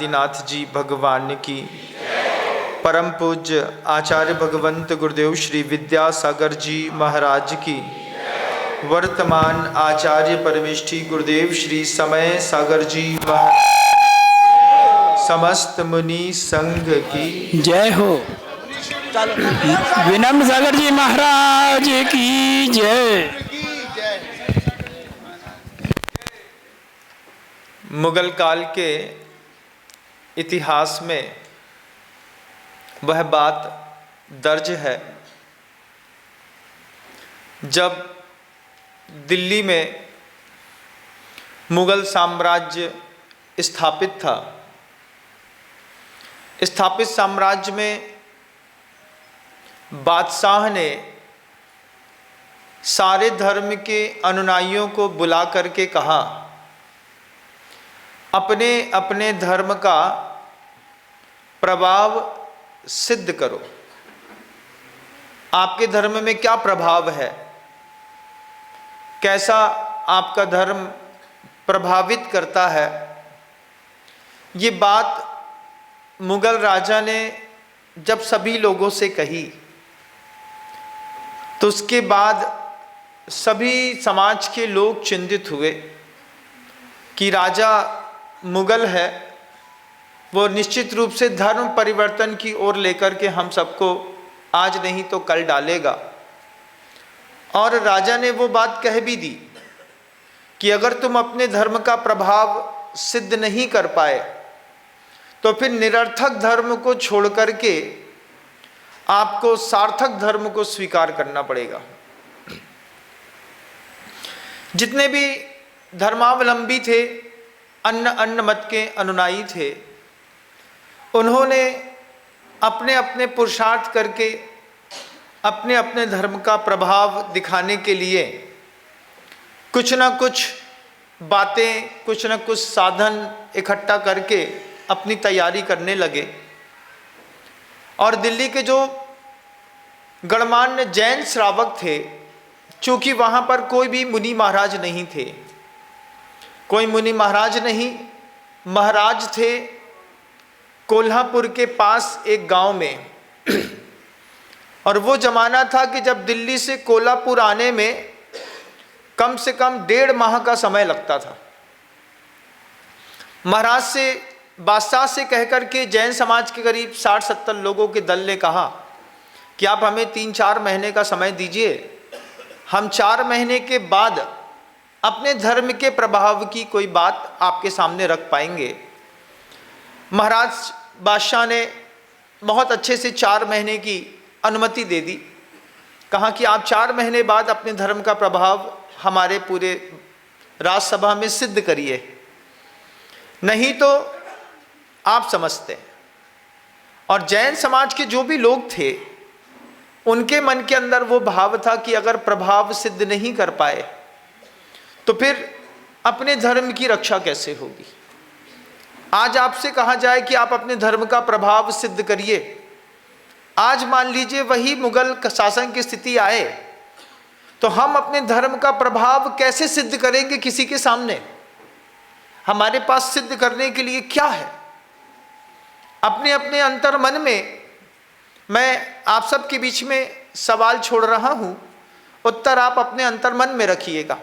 आदिनाथ जी भगवान की, परम पूज्य आचार्य भगवंत गुरुदेव श्री विद्यासागर जी महाराज की, वर्तमान आचार्य परमेष्ठी गुरुदेव श्री समय सागर जी महाराज, समस्त मुनि संघ की जय हो। विनम्र सागर जी महाराज की जय। मुगल काल के इतिहास में वह बात दर्ज है जब दिल्ली में मुगल साम्राज्य स्थापित था। स्थापित साम्राज्य में बादशाह ने सारे धर्म के अनुयायियों को बुला करके कहा, अपने अपने धर्म का प्रभाव सिद्ध करो। आपके धर्म में क्या प्रभाव है, कैसा आपका धर्म प्रभावित करता है। ये बात मुगल राजा ने जब सभी लोगों से कही तो उसके बाद सभी समाज के लोग चिंतित हुए कि राजा मुगल है, वो निश्चित रूप से धर्म परिवर्तन की ओर लेकर के हम सबको आज नहीं तो कल डालेगा। और राजा ने वो बात कह भी दी कि अगर तुम अपने धर्म का प्रभाव सिद्ध नहीं कर पाए तो फिर निरर्थक धर्म को छोड़ करके आपको सार्थक धर्म को स्वीकार करना पड़ेगा। जितने भी धर्मावलंबी थे, अन्य मत के अनुयायी थे, उन्होंने अपने अपने पुरुषार्थ करके अपने अपने धर्म का प्रभाव दिखाने के लिए कुछ ना कुछ बातें, कुछ ना कुछ साधन इकट्ठा करके अपनी तैयारी करने लगे। और दिल्ली के जो गणमान्य जैन श्रावक थे, चूँकि वहाँ पर कोई भी मुनि महाराज नहीं थे, कोई मुनि महाराज नहीं, महाराज थे कोल्हापुर के पास एक गांव में। और वो जमाना था कि जब दिल्ली से कोल्हापुर आने में कम से कम 1.5 माह का समय लगता था। महाराज से, बादशाह से कहकर के जैन समाज के करीब 60-70 लोगों के दल ने कहा कि आप हमें 3-4 महीने का समय दीजिए, हम 4 महीने के बाद अपने धर्म के प्रभाव की कोई बात आपके सामने रख पाएंगे। महाराज बादशाह ने बहुत अच्छे से 4 महीने की अनुमति दे दी। कहा कि आप 4 महीने बाद अपने धर्म का प्रभाव हमारे पूरे राजसभा में सिद्ध करिए, नहीं तो आप समझते। और जैन समाज के जो भी लोग थे, उनके मन के अंदर वो भाव था कि अगर प्रभाव सिद्ध नहीं कर पाए तो फिर अपने धर्म की रक्षा कैसे होगी। आज आपसे कहा जाए कि आप अपने धर्म का प्रभाव सिद्ध करिए, आज मान लीजिए वही मुगल शासन की स्थिति आए तो हम अपने धर्म का प्रभाव कैसे सिद्ध करेंगे किसी के सामने। हमारे पास सिद्ध करने के लिए क्या है। अपने अपने अंतर मन में मैं आप सबके बीच में सवाल छोड़ रहा हूं, उत्तर आप अपने अंतर मन में रखिएगा।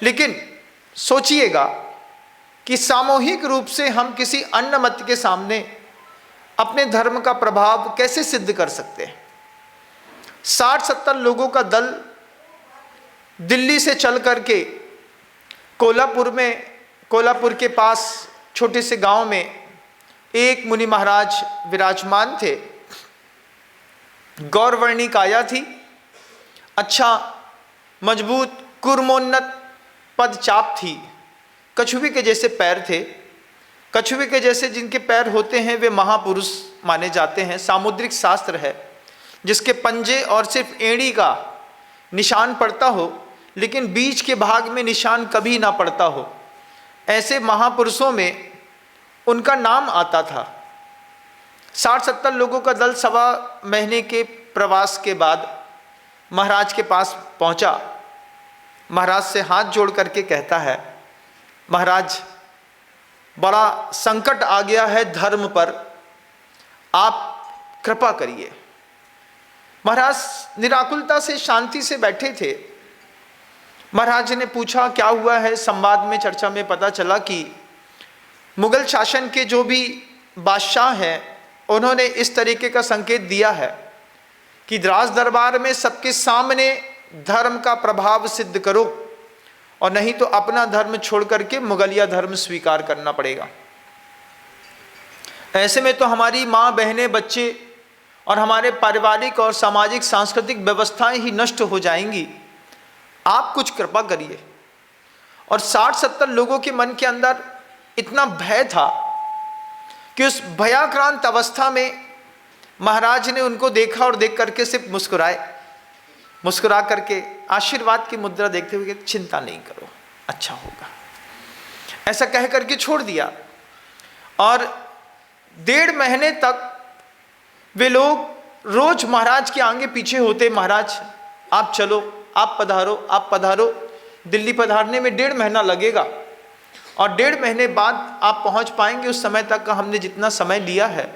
लेकिन सोचिएगा कि सामूहिक रूप से हम किसी अन्य मत के सामने अपने धर्म का प्रभाव कैसे सिद्ध कर सकते हैं। 60-70 लोगों का दल दिल्ली से चल करके कोल्हापुर के पास छोटे से गांव में एक मुनि महाराज विराजमान थे। गौरवर्णी काया थी, अच्छा मजबूत कुर्मोन्नत पदचाप थी, कछुए के जैसे पैर थे। कछुए के जैसे जिनके पैर होते हैं वे महापुरुष माने जाते हैं। सामुद्रिक शास्त्र है जिसके पंजे और सिर्फ एड़ी का निशान पड़ता हो लेकिन बीच के भाग में निशान कभी ना पड़ता हो, ऐसे महापुरुषों में उनका नाम आता था। 60-70 लोगों का दल 1.25 महीने के प्रवास के बाद महाराज के पास पहुंचा। महाराज से हाथ जोड़ करके कहता है, महाराज बड़ा संकट आ गया है धर्म पर, आप कृपा करिए। महाराज निराकुलता से, शांति से बैठे थे। महाराज ने पूछा क्या हुआ है। संवाद में, चर्चा में पता चला कि मुगल शासन के जो भी बादशाह हैं उन्होंने इस तरीके का संकेत दिया है कि राज दरबार में सबके सामने धर्म का प्रभाव सिद्ध करो और नहीं तो अपना धर्म छोड़ करके मुगलिया धर्म स्वीकार करना पड़ेगा। ऐसे में तो हमारी माँ, बहनें, बच्चे और हमारे पारिवारिक और सामाजिक सांस्कृतिक व्यवस्थाएं ही नष्ट हो जाएंगी। आप कुछ कृपा करिए। और 60-70 लोगों के मन के अंदर इतना भय था कि उस भयाक्रांत अवस्था में महाराज ने उनको देखा और देख करके सिर्फ मुस्कुराए, मुस्कुरा करके आशीर्वाद की मुद्रा देखते हुए चिंता नहीं करो, अच्छा होगा, ऐसा कह करके छोड़ दिया। और 1.5 महीने तक वे लोग रोज महाराज के आगे पीछे होते, महाराज आप चलो, आप पधारो, आप पधारो। दिल्ली पधारने में 1.5 महीना लगेगा और 1.5 महीने बाद आप पहुंच पाएंगे। उस समय तक का हमने जितना समय लिया है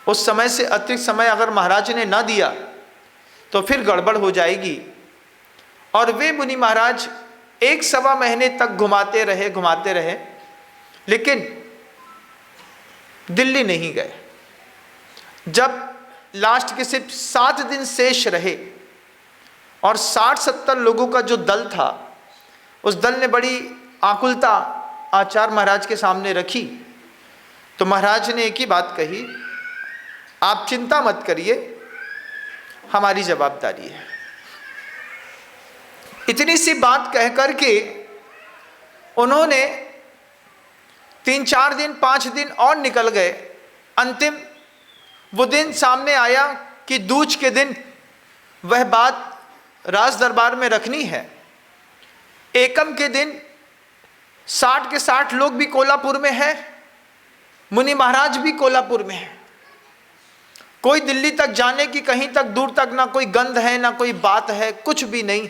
उस समय से अतिरिक्त समय अगर महाराज ने ना दिया तो फिर गड़बड़ हो जाएगी। और वे मुनि महाराज 1-1.25 महीने तक घुमाते रहे, लेकिन दिल्ली नहीं गए। जब लास्ट के सिर्फ 7 दिन शेष रहे और 60-70 लोगों का जो दल था, उस दल ने बड़ी आकुलता आचार्य महाराज के सामने रखी, तो महाराज ने एक ही बात कही, आप चिंता मत करिए, हमारी जवाबदारी है। इतनी सी बात कह करके उन्होंने 3-4 दिन, 5 दिन और निकल गए। अंतिम वो दिन सामने आया कि दूज के दिन वह बात राज दरबार में रखनी है। एकम के दिन 60 के 60 लोग भी कोल्हापुर में हैं, मुनि महाराज भी कोल्हापुर में हैं। कोई दिल्ली तक जाने की, कहीं तक दूर तक ना कोई गंध है, ना कोई बात है, कुछ भी नहीं।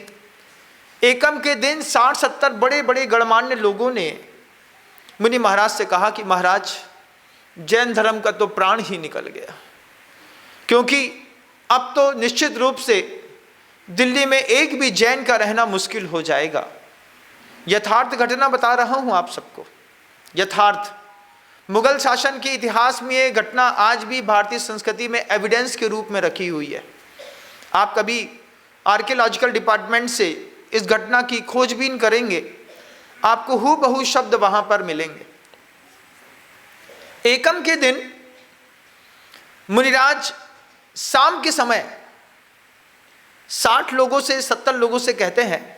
एकम के दिन 60-70 बड़े बड़े गणमान्य लोगों ने मुनि महाराज से कहा कि महाराज जैन धर्म का तो प्राण ही निकल गया, क्योंकि अब तो निश्चित रूप से दिल्ली में एक भी जैन का रहना मुश्किल हो जाएगा। यथार्थ घटना बता रहा हूं आप सबको, यथार्थ। मुगल शासन के इतिहास में ये घटना आज भी भारतीय संस्कृति में एविडेंस के रूप में रखी हुई है। आप कभी आर्कियोलॉजिकल डिपार्टमेंट से इस घटना की खोजबीन करेंगे, आपको हूबहू शब्द वहां पर मिलेंगे। एकम के दिन मुनिराज शाम के समय 60 लोगों से, 70 लोगों से कहते हैं,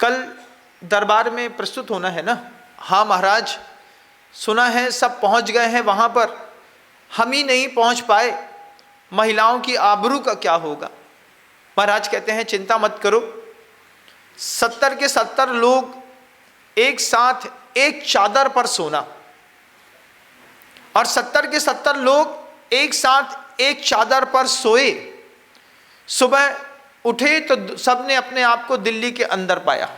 कल दरबार में प्रस्तुत होना है ना? हाँ महाराज, सुना है सब पहुंच गए हैं वहां पर, हम ही नहीं पहुंच पाए, महिलाओं की आबरू का क्या होगा? महाराज कहते हैं चिंता मत करो, 70 के 70 लोग एक साथ एक चादर पर सोना, और 70 के 70 लोग एक साथ एक चादर पर सोए। सुबह उठे तो सबने अपने आप को दिल्ली के अंदर पाया।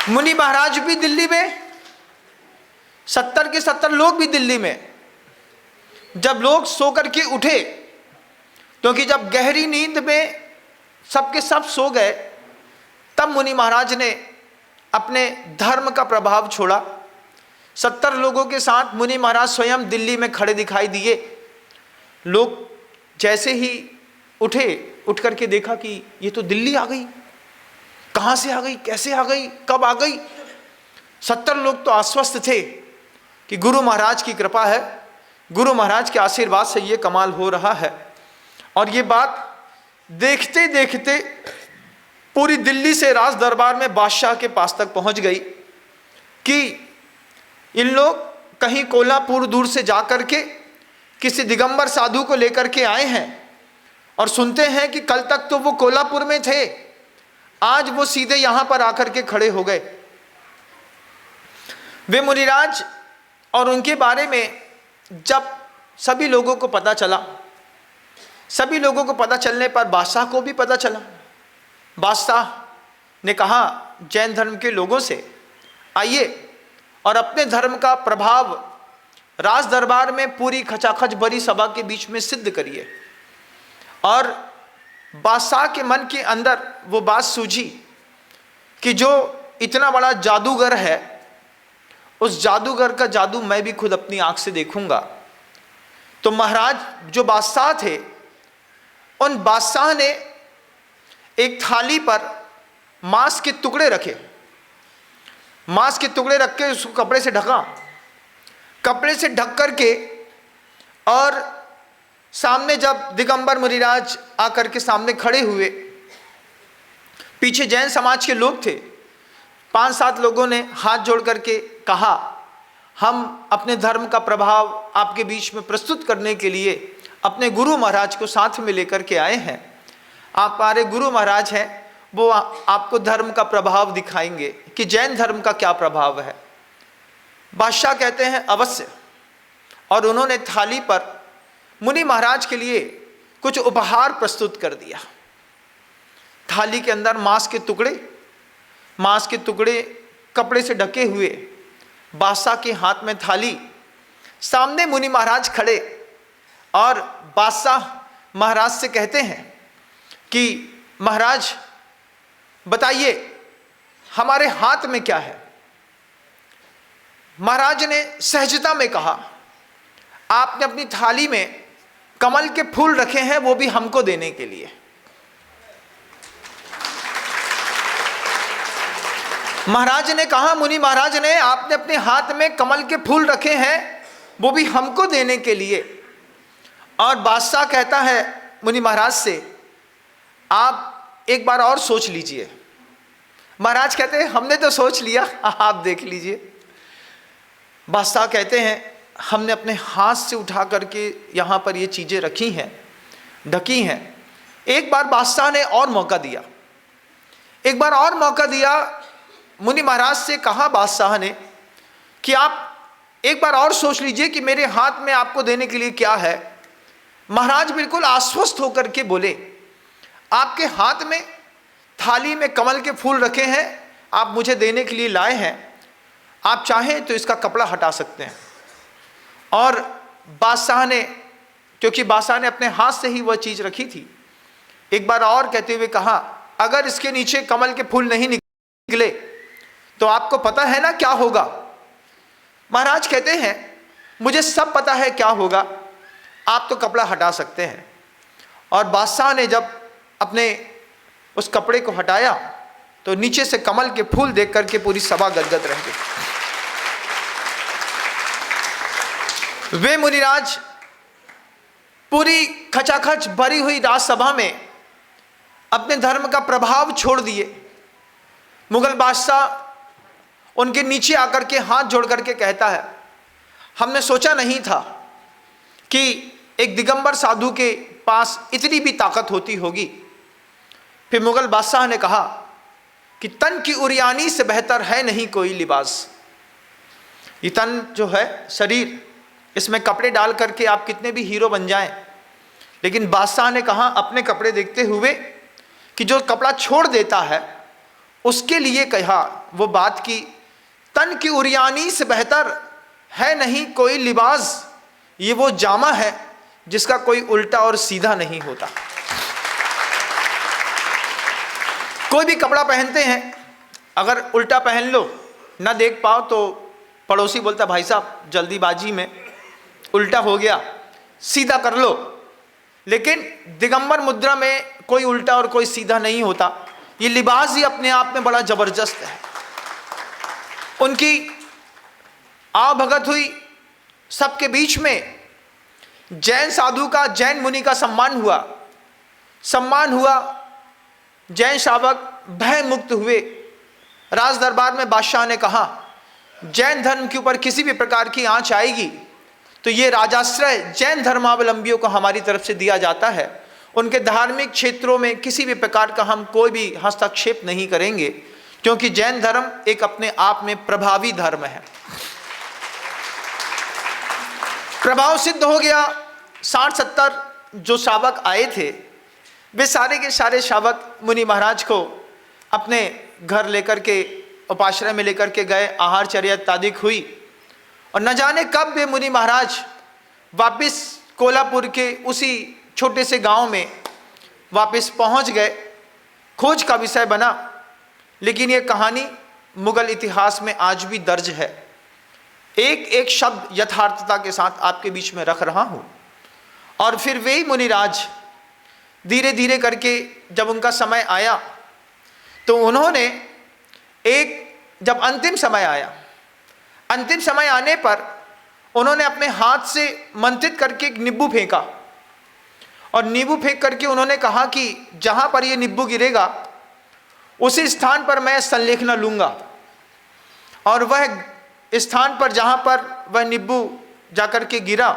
मुनि महाराज भी दिल्ली में, 70 के 70 लोग भी दिल्ली में। जब लोग सो करके उठे, क्योंकि जब गहरी नींद में सबके सब सो गए, तब मुनि महाराज ने अपने धर्म का प्रभाव छोड़ा। 70 लोगों के साथ मुनि महाराज स्वयं दिल्ली में खड़े दिखाई दिए। लोग जैसे ही उठे, उठ करके देखा कि ये तो दिल्ली आ गई, कहाँ से आ गई, कैसे आ गई, कब आ गई? 70 लोग तो आश्वस्त थे कि गुरु महाराज की कृपा है, गुरु महाराज के आशीर्वाद से ये कमाल हो रहा है। और ये बात देखते देखते पूरी दिल्ली से राज दरबार में बादशाह के पास तक पहुंच गई कि इन लोग कहीं कोल्हापुर दूर से जा करके किसी दिगंबर साधु को लेकर के आए हैं, और सुनते हैं कि कल तक तो वो कोल्हापुर में थे, आज वो सीधे यहां पर आकर के खड़े हो गए। वे मुनिराज और उनके बारे में जब सभी लोगों को पता चला, सभी लोगों को पता चलने पर बादशाह को भी पता चला। बादशाह ने कहा जैन धर्म के लोगों से, आइए और अपने धर्म का प्रभाव राज दरबार में पूरी खचाखच भरी सभा के बीच में सिद्ध करिए। और बादशाह के मन के अंदर वो बात सूझी कि जो इतना बड़ा जादूगर है, उस जादूगर का जादू मैं भी खुद अपनी आंख से देखूंगा। तो महाराज जो बादशाह थे, उन बादशाह ने एक थाली पर मांस के टुकड़े रखे, मांस के टुकड़े रख के उसको कपड़े से ढका, कपड़े से ढक करके, और सामने जब दिगंबर मुनिराज आकर के सामने खड़े हुए, पीछे जैन समाज के लोग थे, 5-7 लोगों ने हाथ जोड़ करके कहा, हम अपने धर्म का प्रभाव आपके बीच में प्रस्तुत करने के लिए अपने गुरु महाराज को साथ में लेकर के आए हैं। आप हमारे गुरु महाराज हैं, वो आपको धर्म का प्रभाव दिखाएंगे कि जैन धर्म का क्या प्रभाव है। बादशाह कहते हैं अवश्य। और उन्होंने थाली पर मुनि महाराज के लिए कुछ उपहार प्रस्तुत कर दिया। थाली के अंदर मांस के टुकड़े कपड़े से ढके हुए, बादशाह के हाथ में थाली, सामने मुनि महाराज खड़े, और बादशाह महाराज से कहते हैं कि महाराज बताइए हमारे हाथ में क्या है। महाराज ने सहजता में कहा, आपने अपनी थाली में कमल के फूल रखे हैं, वो भी हमको देने के लिए। महाराज ने कहा, मुनि महाराज ने, आपने अपने हाथ में कमल के फूल रखे हैं, वो भी हमको देने के लिए। और बादशाह कहता है मुनि महाराज से, आप एक बार और सोच लीजिए। महाराज कहते हैं हमने तो सोच लिया, आप देख लीजिए। बादशाह कहते हैं हमने अपने हाथ से उठा करके यहाँ पर ये चीज़ें रखी हैं, ढकी हैं। एक बार बादशाह ने और मौका दिया, एक बार और मौका दिया। मुनि महाराज से कहा बादशाह ने कि आप एक बार और सोच लीजिए कि मेरे हाथ में आपको देने के लिए क्या है। महाराज बिल्कुल आश्वस्त होकर के बोले, आपके हाथ में थाली में कमल के फूल रखे हैं, आप मुझे देने के लिए लाए हैं, आप चाहें तो इसका कपड़ा हटा सकते हैं। और बादशाह ने, क्योंकि बादशाह ने अपने हाथ से ही वह चीज़ रखी थी, एक बार और कहते हुए कहा, अगर इसके नीचे कमल के फूल नहीं निकले तो आपको पता है ना क्या होगा। महाराज कहते हैं मुझे सब पता है क्या होगा, आप तो कपड़ा हटा सकते हैं। और बादशाह ने जब अपने उस कपड़े को हटाया तो नीचे से कमल के फूल देख करके पूरी सभा गदगद रह गई। वे मुनिराज पूरी खचाखच भरी हुई राजसभा में अपने धर्म का प्रभाव छोड़ दिए। मुगल बादशाह उनके नीचे आकर के हाथ जोड़ करके कहता है, हमने सोचा नहीं था कि एक दिगंबर साधु के पास इतनी भी ताकत होती होगी। फिर मुगल बादशाह ने कहा कि तन की उरियानी से बेहतर है नहीं कोई लिबास। ये तन जो है, शरीर, इसमें कपड़े डाल करके आप कितने भी हीरो बन जाएं, लेकिन बादशाह ने कहा अपने कपड़े देखते हुए कि जो कपड़ा छोड़ देता है उसके लिए कहा वो बात की, तन की उरियानी से बेहतर है नहीं कोई लिबास। ये वो जामा है जिसका कोई उल्टा और सीधा नहीं होता। कोई भी कपड़ा पहनते हैं, अगर उल्टा पहन लो ना देख पाओ तो पड़ोसी बोलता भाई साहब जल्दीबाजी में उल्टा हो गया, सीधा कर लो। लेकिन दिगंबर मुद्रा में कोई उल्टा और कोई सीधा नहीं होता। ये लिबास ही अपने आप में बड़ा जबरदस्त है। उनकी आवभगत हुई, सबके बीच में जैन साधु का, जैन मुनि का सम्मान हुआ। जैन शावक भय मुक्त हुए। राज दरबार में बादशाह ने कहा जैन धर्म के ऊपर किसी भी प्रकार की आंच आएगी तो ये राजाश्रय जैन धर्मावलंबियों को हमारी तरफ से दिया जाता है। उनके धार्मिक क्षेत्रों में किसी भी प्रकार का हम कोई भी हस्तक्षेप नहीं करेंगे, क्योंकि जैन धर्म एक अपने आप में प्रभावी धर्म है। प्रभाव सिद्ध हो गया। 60-70 जो शावक आए थे, वे सारे के सारे शावक मुनि महाराज को अपने घर लेकर के उपाश्रय में लेकर के गए, आहारचर्या इत्यादि हुई, और न जाने कब वे मुनि महाराज वापस कोल्हापुर के उसी छोटे से गांव में वापस पहुंच गए। खोज का विषय बना, लेकिन ये कहानी मुगल इतिहास में आज भी दर्ज है। एक एक शब्द यथार्थता के साथ आपके बीच में रख रहा हूं। और फिर वे मुनिराज धीरे धीरे करके जब उनका समय आया तो उन्होंने जब अंतिम समय आया, अंतिम समय आने पर उन्होंने अपने हाथ से मंत्रित करके एक नींबू फेंका, और नींबू फेंक करके उन्होंने कहा कि जहां पर ये नींबू गिरेगा उसी स्थान पर मैं संलेखना लूंगा। और वह स्थान पर जहां पर वह नींबू जाकर के गिरा,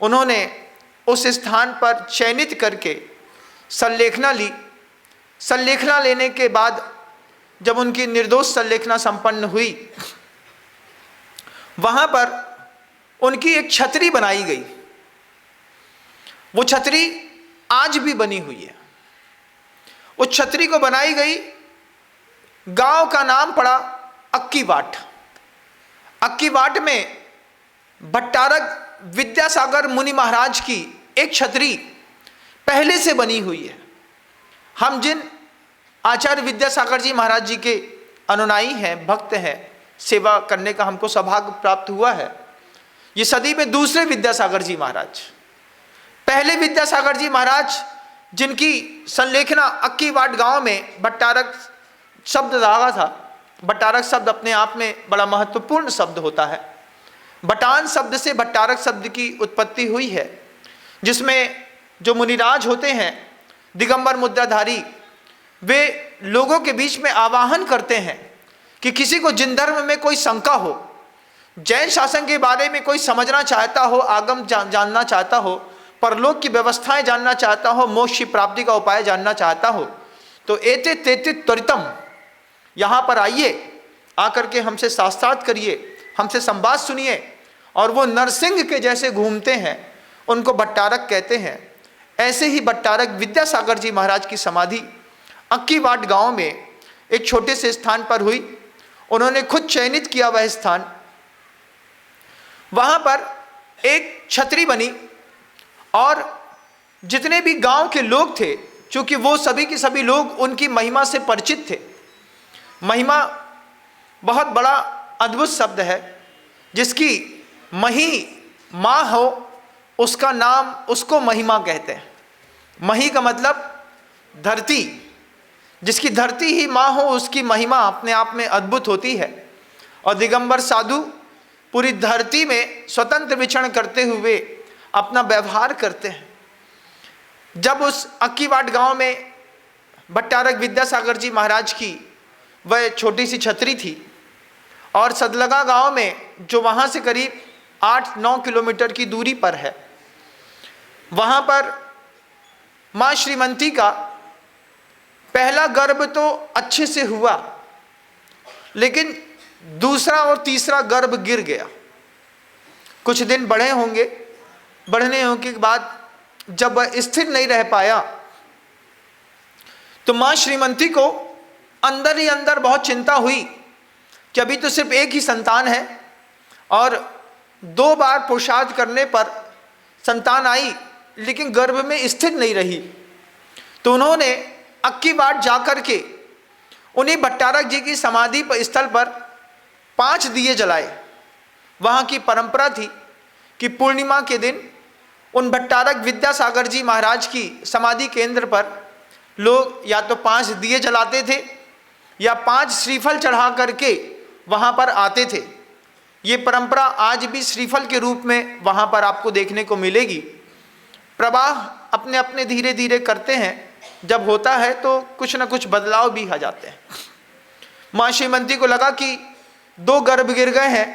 उन्होंने उस स्थान पर चयनित करके संलेखना ली। संलेखना लेने के बाद जब उनकी निर्दोष संलेखना संपन्न हुई, वहां पर उनकी एक छतरी बनाई गई। वो छतरी आज भी बनी हुई है। उस छतरी को बनाई गई, गांव का नाम पड़ा अक्कीवाट। अक्कीवाट में भट्टारक विद्यासागर मुनि महाराज की एक छतरी पहले से बनी हुई है। हम जिन आचार्य विद्यासागर जी महाराज जी के अनुयायी हैं, भक्त हैं, सेवा करने का हमको सौभाग्य प्राप्त हुआ है। ये सदी में दूसरे विद्यासागर जी महाराज, पहले विद्यासागर जी महाराज जिनकी संलेखना अक्कीवाट गांव में भट्टारक शब्द लगा था। भट्टारक शब्द अपने आप में बड़ा महत्वपूर्ण शब्द होता है। बटान शब्द से भट्टारक शब्द की उत्पत्ति हुई है, जिसमें जो मुनिराज होते हैं दिगंबर मुद्राधारी, वे लोगों के बीच में आवाहन करते हैं कि किसी को जिन धर्म में कोई शंका हो, जैन शासन के बारे में कोई समझना चाहता हो, आगम जानना चाहता हो, परलोक की व्यवस्थाएं जानना चाहता हो, मोक्ष की प्राप्ति का उपाय जानना चाहता हो, तो एते तेते त्वरितम यहाँ पर आइए, आकर के हमसे साक्षात करिए, हमसे संवाद सुनिए। और वो नरसिंह के जैसे घूमते हैं, उनको भट्टारक कहते हैं। ऐसे ही भट्टारक विद्यासागर जी महाराज की समाधि अक्कीवाट गांव में एक छोटे से स्थान पर हुई। उन्होंने खुद चयनित किया वह स्थान। वहां पर एक छतरी बनी, और जितने भी गांव के लोग थे, चूंकि वो सभी के सभी लोग उनकी महिमा से परिचित थे। महिमा बहुत बड़ा अद्भुत शब्द है। जिसकी मही माँ हो, उसका नाम, उसको महिमा कहते हैं। मही का मतलब धरती। जिसकी धरती ही माँ हो, उसकी महिमा अपने आप में अद्भुत होती है। और दिगंबर साधु पूरी धरती में स्वतंत्र विचरण करते हुए अपना व्यवहार करते हैं। जब उस अक्कीवाट गांव में भट्टारक विद्यासागर जी महाराज की वह छोटी सी छतरी थी, और सदलगा गांव में जो वहाँ से करीब 8-9 किलोमीटर की दूरी पर है, वहाँ पर माँ श्रीमंती का पहला गर्भ तो अच्छे से हुआ, लेकिन दूसरा और तीसरा गर्भ गिर गया। कुछ दिन बढ़े होंगे, बढ़ने के बाद जब वह स्थिर नहीं रह पाया, तो माँ श्रीमंती को अंदर ही अंदर बहुत चिंता हुई कि अभी तो सिर्फ एक ही संतान है, और 2 बार पुरुषार्थ करने पर संतान आई, लेकिन गर्भ में स्थिर नहीं रही। तो उन्होंने अक्कीवाट जाकर के उन्हीं भट्टारक जी की समाधि स्थल पर 5 दिए जलाए। वहाँ की परंपरा थी कि पूर्णिमा के दिन उन भट्टारक विद्यासागर जी महाराज की समाधि केंद्र पर लोग या तो 5 दिए जलाते थे या 5 श्रीफल चढ़ा करके वहाँ पर आते थे। ये परंपरा आज भी श्रीफल के रूप में वहाँ पर आपको देखने को मिलेगी। प्रवाह अपने अपने धीरे धीरे करते हैं, जब होता है तो कुछ न कुछ बदलाव भी आ जाते हैं। माँ श्रीमंती को लगा कि 2 गर्भ गिर गए हैं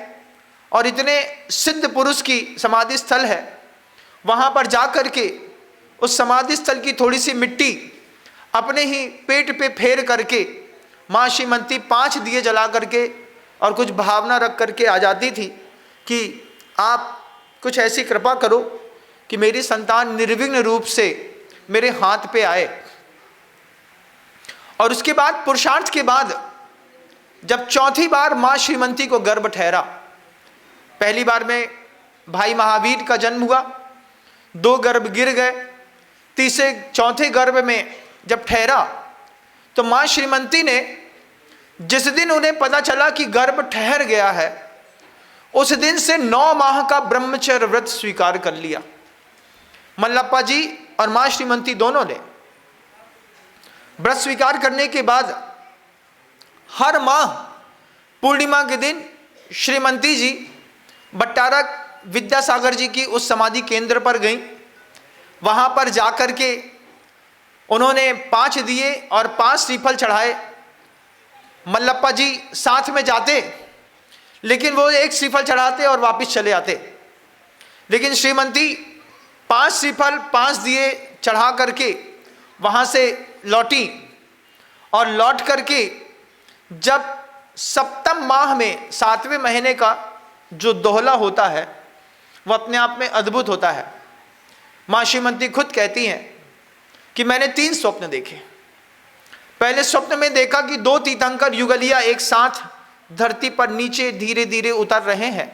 और इतने सिद्ध पुरुष की समाधि स्थल है, वहाँ पर जा कर के उस समाधि स्थल की थोड़ी सी मिट्टी अपने ही पेट पे फेर करके माँ श्रीमंती 5 दिए जला करके और कुछ भावना रख करके आ जाती थी कि आप कुछ ऐसी कृपा करो कि मेरी संतान निर्विघ्न रूप से मेरे हाथ पे आए। और उसके बाद पुरुषार्थ के बाद जब चौथी बार माँ श्रीमती को गर्भ ठहरा, पहली बार में भाई महावीर का जन्म हुआ, 2 गर्भ गिर गए, तीसरे चौथे गर्भ में जब ठहरा तो माँ श्रीमती ने जिस दिन उन्हें पता चला कि गर्भ ठहर गया है, उस दिन से 9 माह का ब्रह्मचर्य व्रत स्वीकार कर लिया। मल्लप्पा जी और माँ श्रीमती दोनों ने व्रत स्वीकार करने के बाद हर माह पूर्णिमा के दिन श्रीमती जी भट्टारक विद्यासागर जी की उस समाधि केंद्र पर गईं। वहाँ पर जाकर के उन्होंने 5 दिए और 5 श्रीफल चढ़ाए। मल्लप्पा जी साथ में जाते, लेकिन वो 1 श्रीफल चढ़ाते और वापस चले आते, लेकिन श्रीमती 5 श्रीफल 5 दिए चढ़ा करके वहाँ से लौटी और लौट करके जब 7वें माह में 7वें महीने का जो दोहला होता है वो अपने आप में अद्भुत होता है। माँ श्रीमती खुद कहती हैं कि मैंने 3 स्वप्न देखे। पहले स्वप्न में देखा कि 2 तीर्थंकर युगलिया एक साथ धरती पर नीचे धीरे धीरे उतर रहे हैं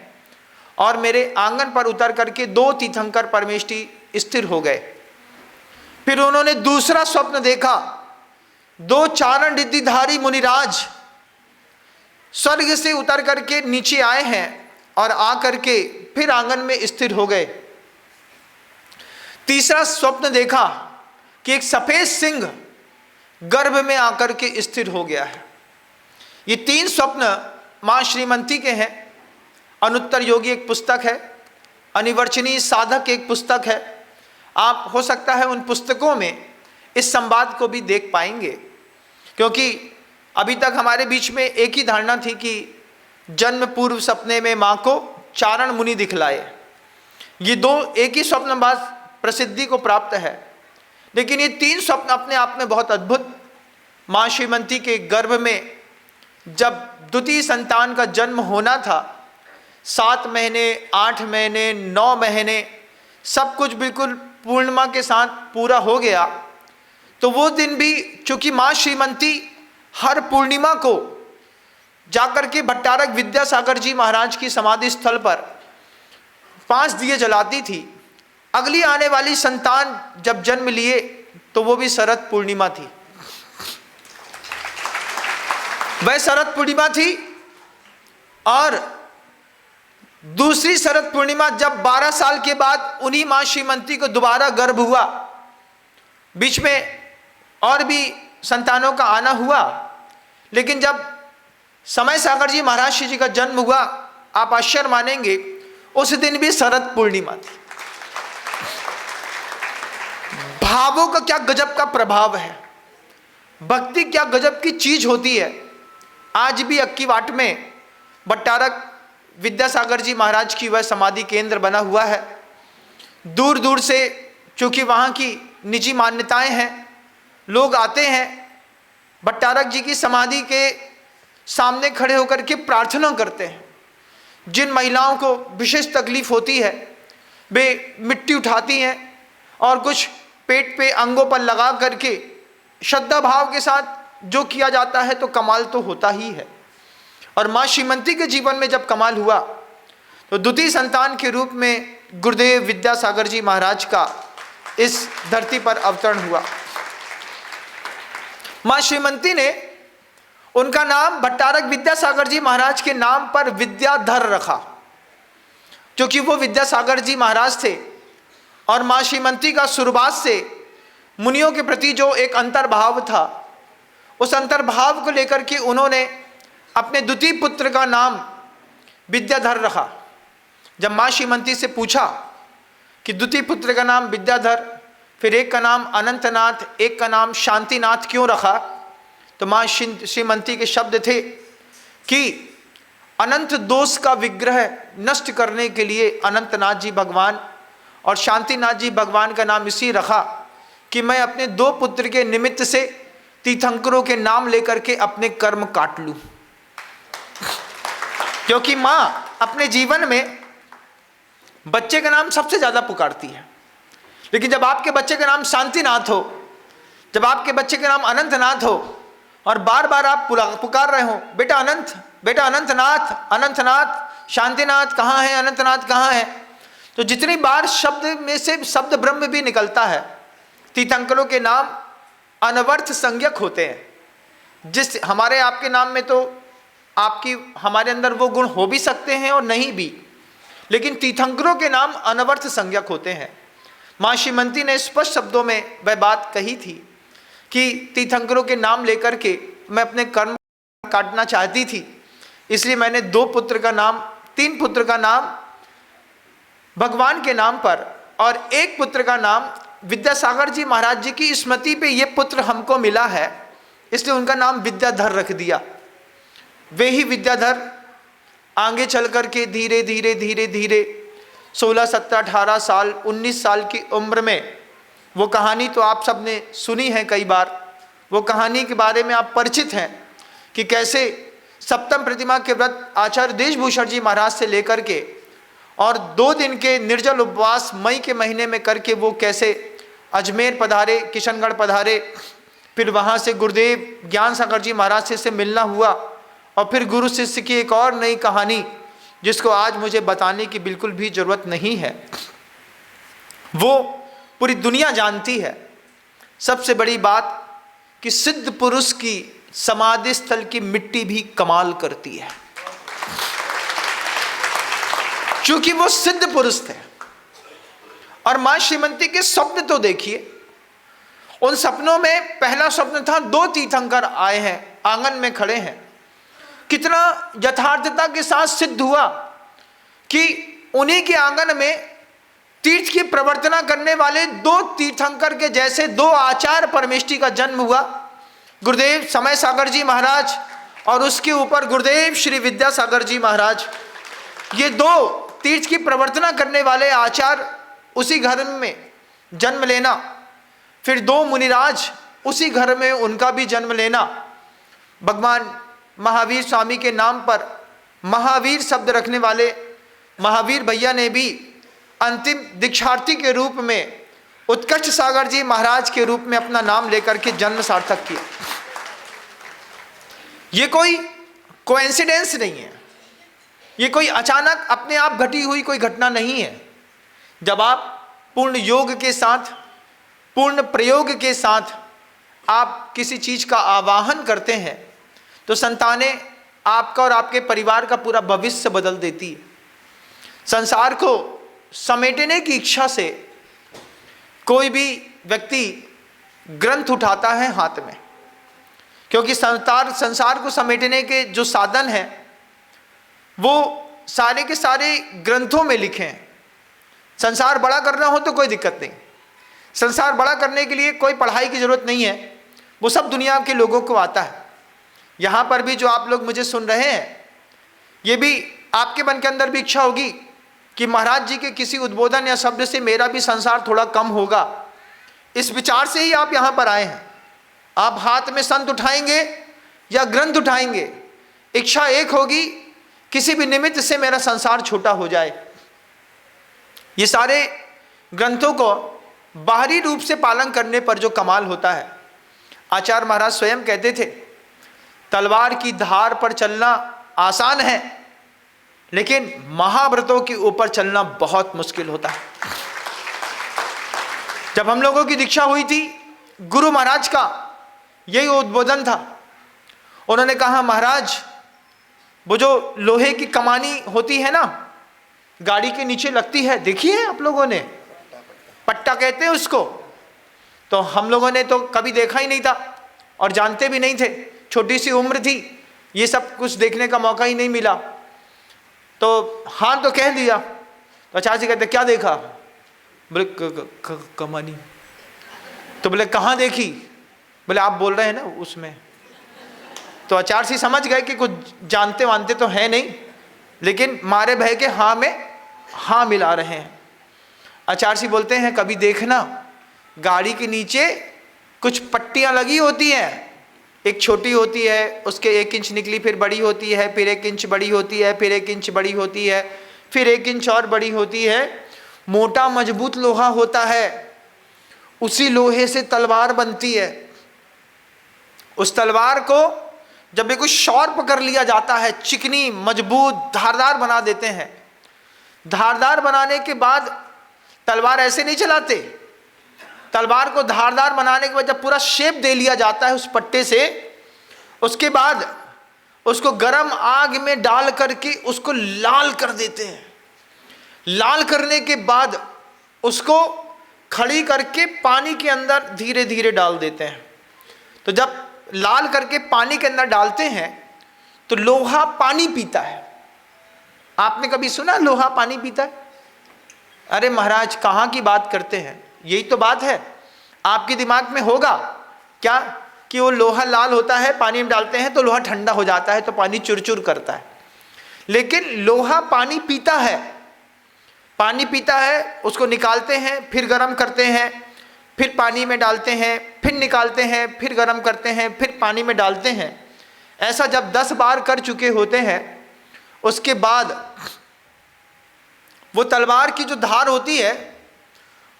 और मेरे आंगन पर उतर करके 2 तीर्थंकर परमेष्टि स्थिर हो गए। फिर उन्होंने दूसरा स्वप्न देखा, 2 चारण रिद्धिधारी मुनिराज स्वर्ग से उतर करके नीचे आए हैं और आ करके फिर आंगन में स्थिर हो गए। तीसरा स्वप्न देखा कि एक सफेद सिंह गर्भ में आकर के स्थिर हो गया है। ये 3 स्वप्न मां श्रीमती के हैं। अनुत्तर योगी एक पुस्तक है, अनिवर्चनीय साधक एक पुस्तक है। आप हो सकता है उन पुस्तकों में इस संवाद को भी देख पाएंगे, क्योंकि अभी तक हमारे बीच में एक ही धारणा थी कि जन्म पूर्व सपने में मां को चारण मुनि दिखलाए। ये 2 एक ही स्वप्न बाद प्रसिद्धि को प्राप्त है, लेकिन ये 3 स्वप्न अपने आप में बहुत अद्भुत। मां श्रीमती के गर्भ में जब द्वितीय संतान का जन्म होना था, 7 महीने 8 महीने 9 महीने सब कुछ बिल्कुल पूर्णिमा के साथ पूरा हो गया, तो वो दिन भी चूंकि मां श्रीमती हर पूर्णिमा को जाकर के भट्टारक विद्यासागर जी महाराज की समाधि स्थल पर 5 दिए जलाती थी। अगली आने वाली संतान जब जन्म लिए तो वो भी शरद पूर्णिमा थी। वह शरद पूर्णिमा थी और दूसरी शरद पूर्णिमा जब 12 साल के बाद उन्हीं मां श्रीमती को दोबारा गर्भ हुआ। बीच में और भी संतानों का आना हुआ, लेकिन जब समय सागर जी महाराज जी का जन्म हुआ, आप आश्चर्य मानेंगे, उस दिन भी शरद पूर्णिमा थी। भावों का क्या गजब का प्रभाव है, भक्ति क्या गजब की चीज होती है। आज भी अक्की वाट में भट्टारक विद्यासागर जी महाराज की वह समाधि केंद्र बना हुआ है। दूर दूर से चूंकि वहाँ की निजी मान्यताएं हैं, लोग आते हैं, भट्टारक जी की समाधि के सामने खड़े होकर के प्रार्थना करते हैं। जिन महिलाओं को विशेष तकलीफ होती है वे मिट्टी उठाती हैं और कुछ पेट पे अंगों पर लगा करके श्रद्धा भाव के साथ जो किया जाता है तो कमाल तो होता ही है। और मां श्रीमती के जीवन में जब कमाल हुआ तो द्वितीय संतान के रूप में गुरुदेव विद्यासागर जी महाराज का इस धरती पर अवतरण हुआ। मां श्रीमती ने उनका नाम भट्टारक विद्यासागर जी महाराज के नाम पर विद्याधर रखा, क्योंकि वो विद्यासागर जी महाराज थे और मां श्रीमती का शुरुआत से मुनियों के प्रति जो एक अंतर्भाव था, उस अंतर्भाव को लेकर के उन्होंने अपने द्वितीय पुत्र का नाम विद्याधर रखा। जब मां श्रीमती से पूछा कि द्वितीय पुत्र का नाम विद्याधर, फिर एक का नाम अनंतनाथ, एक का नाम शांतिनाथ क्यों रखा, तो मां श्रीमती के शब्द थे कि अनंत दोष का विग्रह नष्ट करने के लिए अनंतनाथ जी भगवान और शांतिनाथ जी भगवान का नाम इसी रखा कि मैं अपने 2 पुत्र के निमित्त से तीर्थंकरों के नाम लेकर के अपने कर्म काट लूं। क्योंकि मां अपने जीवन में बच्चे का नाम सबसे ज्यादा पुकारती है, लेकिन जब आपके बच्चे का नाम शांतिनाथ हो, जब आपके बच्चे का नाम अनंतनाथ हो, और बार बार आप पुकार रहे हो, बेटा अनंत, बेटा अनंतनाथ, अनंतनाथ, शांतिनाथ कहाँ है, अनंतनाथ कहाँ है। तो जितनी बार शब्द में से शब्द ब्रह्म भी निकलता है, तीर्थंकरों के नाम अनवर्थ संज्ञक होते हैं। जिस हमारे आपके नाम में तो आपकी हमारे अंदर वो गुण हो भी सकते हैं और नहीं भी, लेकिन तीर्थंकरों के नाम अनवर्थ संज्ञक होते हैं। माँ श्रीमती ने स्पष्ट शब्दों में वह बात कही थी कि तीर्थंकरों के नाम लेकर के मैं अपने कर्म काटना चाहती थी, इसलिए मैंने 2 पुत्र का नाम, 3 पुत्र का नाम भगवान के नाम पर और 1 पुत्र का नाम विद्यासागर जी महाराज जी की स्मृति पे ये पुत्र हमको मिला है, इसलिए उनका नाम विद्याधर रख दिया। वे ही विद्याधर आगे चल कर के धीरे धीरे धीरे धीरे 16, 17, 18 साल, 19 साल की उम्र में, वो कहानी तो आप सब ने सुनी है कई बार, वो कहानी के बारे में आप परिचित हैं कि कैसे सप्तम प्रतिमा के व्रत आचार्य देशभूषण जी महाराज से लेकर के और 2 दिन के निर्जल उपवास मई के महीने में करके वो कैसे अजमेर पधारे, किशनगढ़ पधारे, फिर वहाँ से गुरुदेव ज्ञान सागर जी महाराज से मिलना हुआ और फिर गुरु शिष्य की एक और नई कहानी जिसको आज मुझे बताने की बिल्कुल भी जरूरत नहीं है, वो पूरी दुनिया जानती है। सबसे बड़ी बात कि सिद्ध पुरुष की समाधि स्थल की मिट्टी भी कमाल करती है, क्योंकि वो सिद्ध पुरुष थे। और मां श्रीमती के स्वप्न तो देखिए, उन सपनों में पहला स्वप्न था 2 तीर्थंकर आए हैं, आंगन में खड़े हैं। कितना यथार्थता के साथ सिद्ध हुआ कि उन्हीं के आंगन में तीर्थ की प्रवर्तना करने वाले 2 तीर्थंकर के जैसे 2 आचार्य परमेष्ठी का जन्म हुआ। गुरुदेव समय सागर जी महाराज और उसके ऊपर गुरुदेव श्री विद्यासागर जी महाराज, ये 2 तीर्थ की प्रवर्तना करने वाले आचार्य उसी घर में जन्म लेना, फिर 2 मुनिराज उसी घर में उनका भी जन्म लेना। भगवान महावीर स्वामी के नाम पर महावीर शब्द रखने वाले महावीर भैया ने भी अंतिम दीक्षार्थी के रूप में उत्कर्ष सागर जी महाराज के रूप में अपना नाम लेकर के जन्म सार्थक किया। ये कोई कोइंसिडेंस नहीं है, ये कोई अचानक अपने आप घटी हुई कोई घटना नहीं है। जब आप पूर्ण योग के साथ, पूर्ण प्रयोग के साथ आप किसी चीज का आवाहन करते हैं तो संतानें आपका और आपके परिवार का पूरा भविष्य बदल देती है। संसार को समेटने की इच्छा से कोई भी व्यक्ति ग्रंथ उठाता है हाथ में, क्योंकि संसार को समेटने के जो साधन हैं वो सारे के सारे ग्रंथों में लिखे हैं। संसार बड़ा करना हो तो कोई दिक्कत नहीं, संसार बड़ा करने के लिए कोई पढ़ाई की जरूरत नहीं है, वो सब दुनिया के लोगों को आता है। यहाँ पर भी जो आप लोग मुझे सुन रहे हैं, ये भी आपके मन के अंदर भी इच्छा होगी कि महाराज जी के किसी उद्बोधन या शब्द से मेरा भी संसार थोड़ा कम होगा। इस विचार से ही आप यहाँ पर आए हैं। आप हाथ में संत उठाएंगे या ग्रंथ उठाएंगे, इच्छा एक होगी, किसी भी निमित्त से मेरा संसार छोटा हो जाए। ये सारे ग्रंथों को बाहरी रूप से पालन करने पर जो कमाल होता है, आचार्य महाराज स्वयं कहते थे, तलवार की धार पर चलना आसान है, लेकिन महाव्रतों के ऊपर चलना बहुत मुश्किल होता है। जब हम लोगों की दीक्षा हुई थी, गुरु महाराज का यही उद्बोधन था। उन्होंने कहा, महाराज वो जो लोहे की कमानी होती है ना, गाड़ी के नीचे लगती है, देखिए आप लोगों ने, पट्टा कहते हैं उसको, तो हम लोगों ने तो कभी देखा ही नहीं था और जानते भी नहीं थे, छोटी सी उम्र थी, ये सब कुछ देखने का मौका ही नहीं मिला। तो हाँ तो कह दिया, तो आचार्य जी कहते क्या देखा? बोले कमानी। तो बोले कहाँ देखी? बोले आप बोल रहे हैं ना उसमें। तो आचार्य जी समझ गए कि कुछ जानते वानते तो है नहीं, लेकिन मारे भय के हाँ में हाँ मिला रहे हैं। आचार्य जी बोलते हैं, कभी देखना गाड़ी के नीचे कुछ पट्टियां लगी होती हैं, एक छोटी होती है, उसके 1 इंच निकली, फिर बड़ी होती है, फिर 1 इंच बड़ी होती है, फिर 1 इंच बड़ी होती है, फिर 1 इंच और बड़ी होती है। मोटा मजबूत लोहा होता है, उसी लोहे से तलवार बनती है। उस तलवार को जब बिल्कुल शार्प कर लिया जाता है, चिकनी मजबूत धारदार बना देते हैं। धारदार बनाने के बाद तलवार ऐसे नहीं चलाते, तलवार को धारदार बनाने के बाद जब पूरा शेप दे लिया जाता है उस पट्टे से, उसके बाद उसको गर्म आग में डाल करके उसको लाल कर देते हैं। लाल करने के बाद उसको खड़ी करके पानी के अंदर धीरे धीरे डाल देते हैं। तो जब लाल करके पानी के अंदर डालते हैं तो लोहा पानी पीता है। आपने कभी सुना लोहा पानी पीता है? अरे महाराज कहाँ की बात करते हैं, यही तो बात है। आपके दिमाग में होगा क्या कि वो लोहा लाल होता है, पानी में डालते हैं तो लोहा ठंडा हो जाता है तो पानी चुरचुर करता है, लेकिन लोहा पानी पीता है। पानी पीता है, उसको निकालते हैं, फिर गर्म करते हैं, फिर पानी में डालते हैं, फिर निकालते हैं, फिर गर्म करते हैं, फिर पानी में डालते हैं। ऐसा जब 10 बार कर चुके होते हैं, उसके बाद वो तलवार की जो धार होती है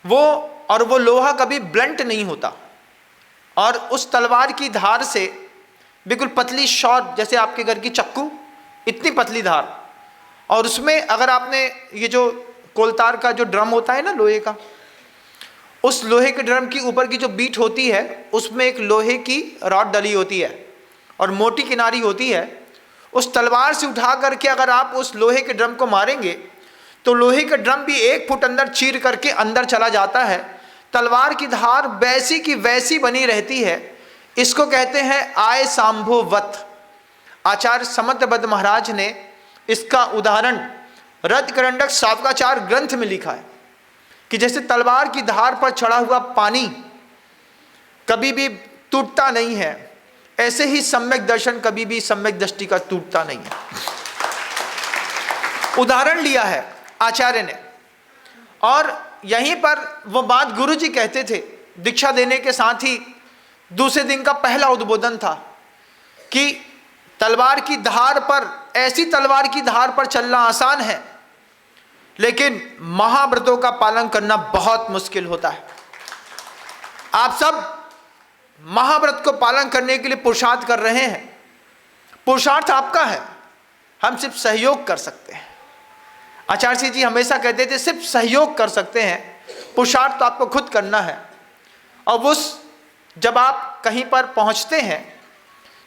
वो लोहा कभी ब्लंट नहीं होता, और उस तलवार की धार से बिल्कुल पतली शॉर्ट, जैसे आपके घर की चक्कू इतनी पतली धार, और उसमें अगर आपने ये जो कोलतार का जो ड्रम होता है ना लोहे का, उस लोहे के ड्रम की ऊपर की जो बीट होती है उसमें एक लोहे की रॉड डली होती है और मोटी किनारी होती है। उस तलवार से उठा करके अगर आप उस लोहे के ड्रम को मारेंगे तो लोहे का ड्रम भी 1 फुट अंदर चीर करके अंदर चला जाता है। तलवार की धार वैसी की वैसी बनी रहती है। इसको कहते हैं आय सांभोवत। आचार्य समंतबद्ध महाराज ने इसका उदाहरण रत्करंडक सावकाचार ग्रंथ में लिखा है कि जैसे तलवार की धार पर चढ़ा हुआ पानी कभी भी टूटता नहीं है, ऐसे ही सम्यक दर्शन कभी भी सम्यक दृष्टि का टूटता नहीं है। उदाहरण लिया है आचार्य ने, और यहीं पर वो बात गुरु जी कहते थे। दीक्षा देने के साथ ही दूसरे दिन का पहला उद्बोधन था कि तलवार की धार पर, ऐसी तलवार की धार पर चलना आसान है, लेकिन महाव्रतों का पालन करना बहुत मुश्किल होता है। आप सब महाव्रत को पालन करने के लिए पुरुषार्थ कर रहे हैं। पुरुषार्थ आपका है, हम सिर्फ सहयोग कर सकते हैं। आचार्य सिंह जी हमेशा कहते थे सिर्फ सहयोग कर सकते हैं, पुरुषार्थ तो आपको खुद करना है। और वो जब आप कहीं पर पहुंचते हैं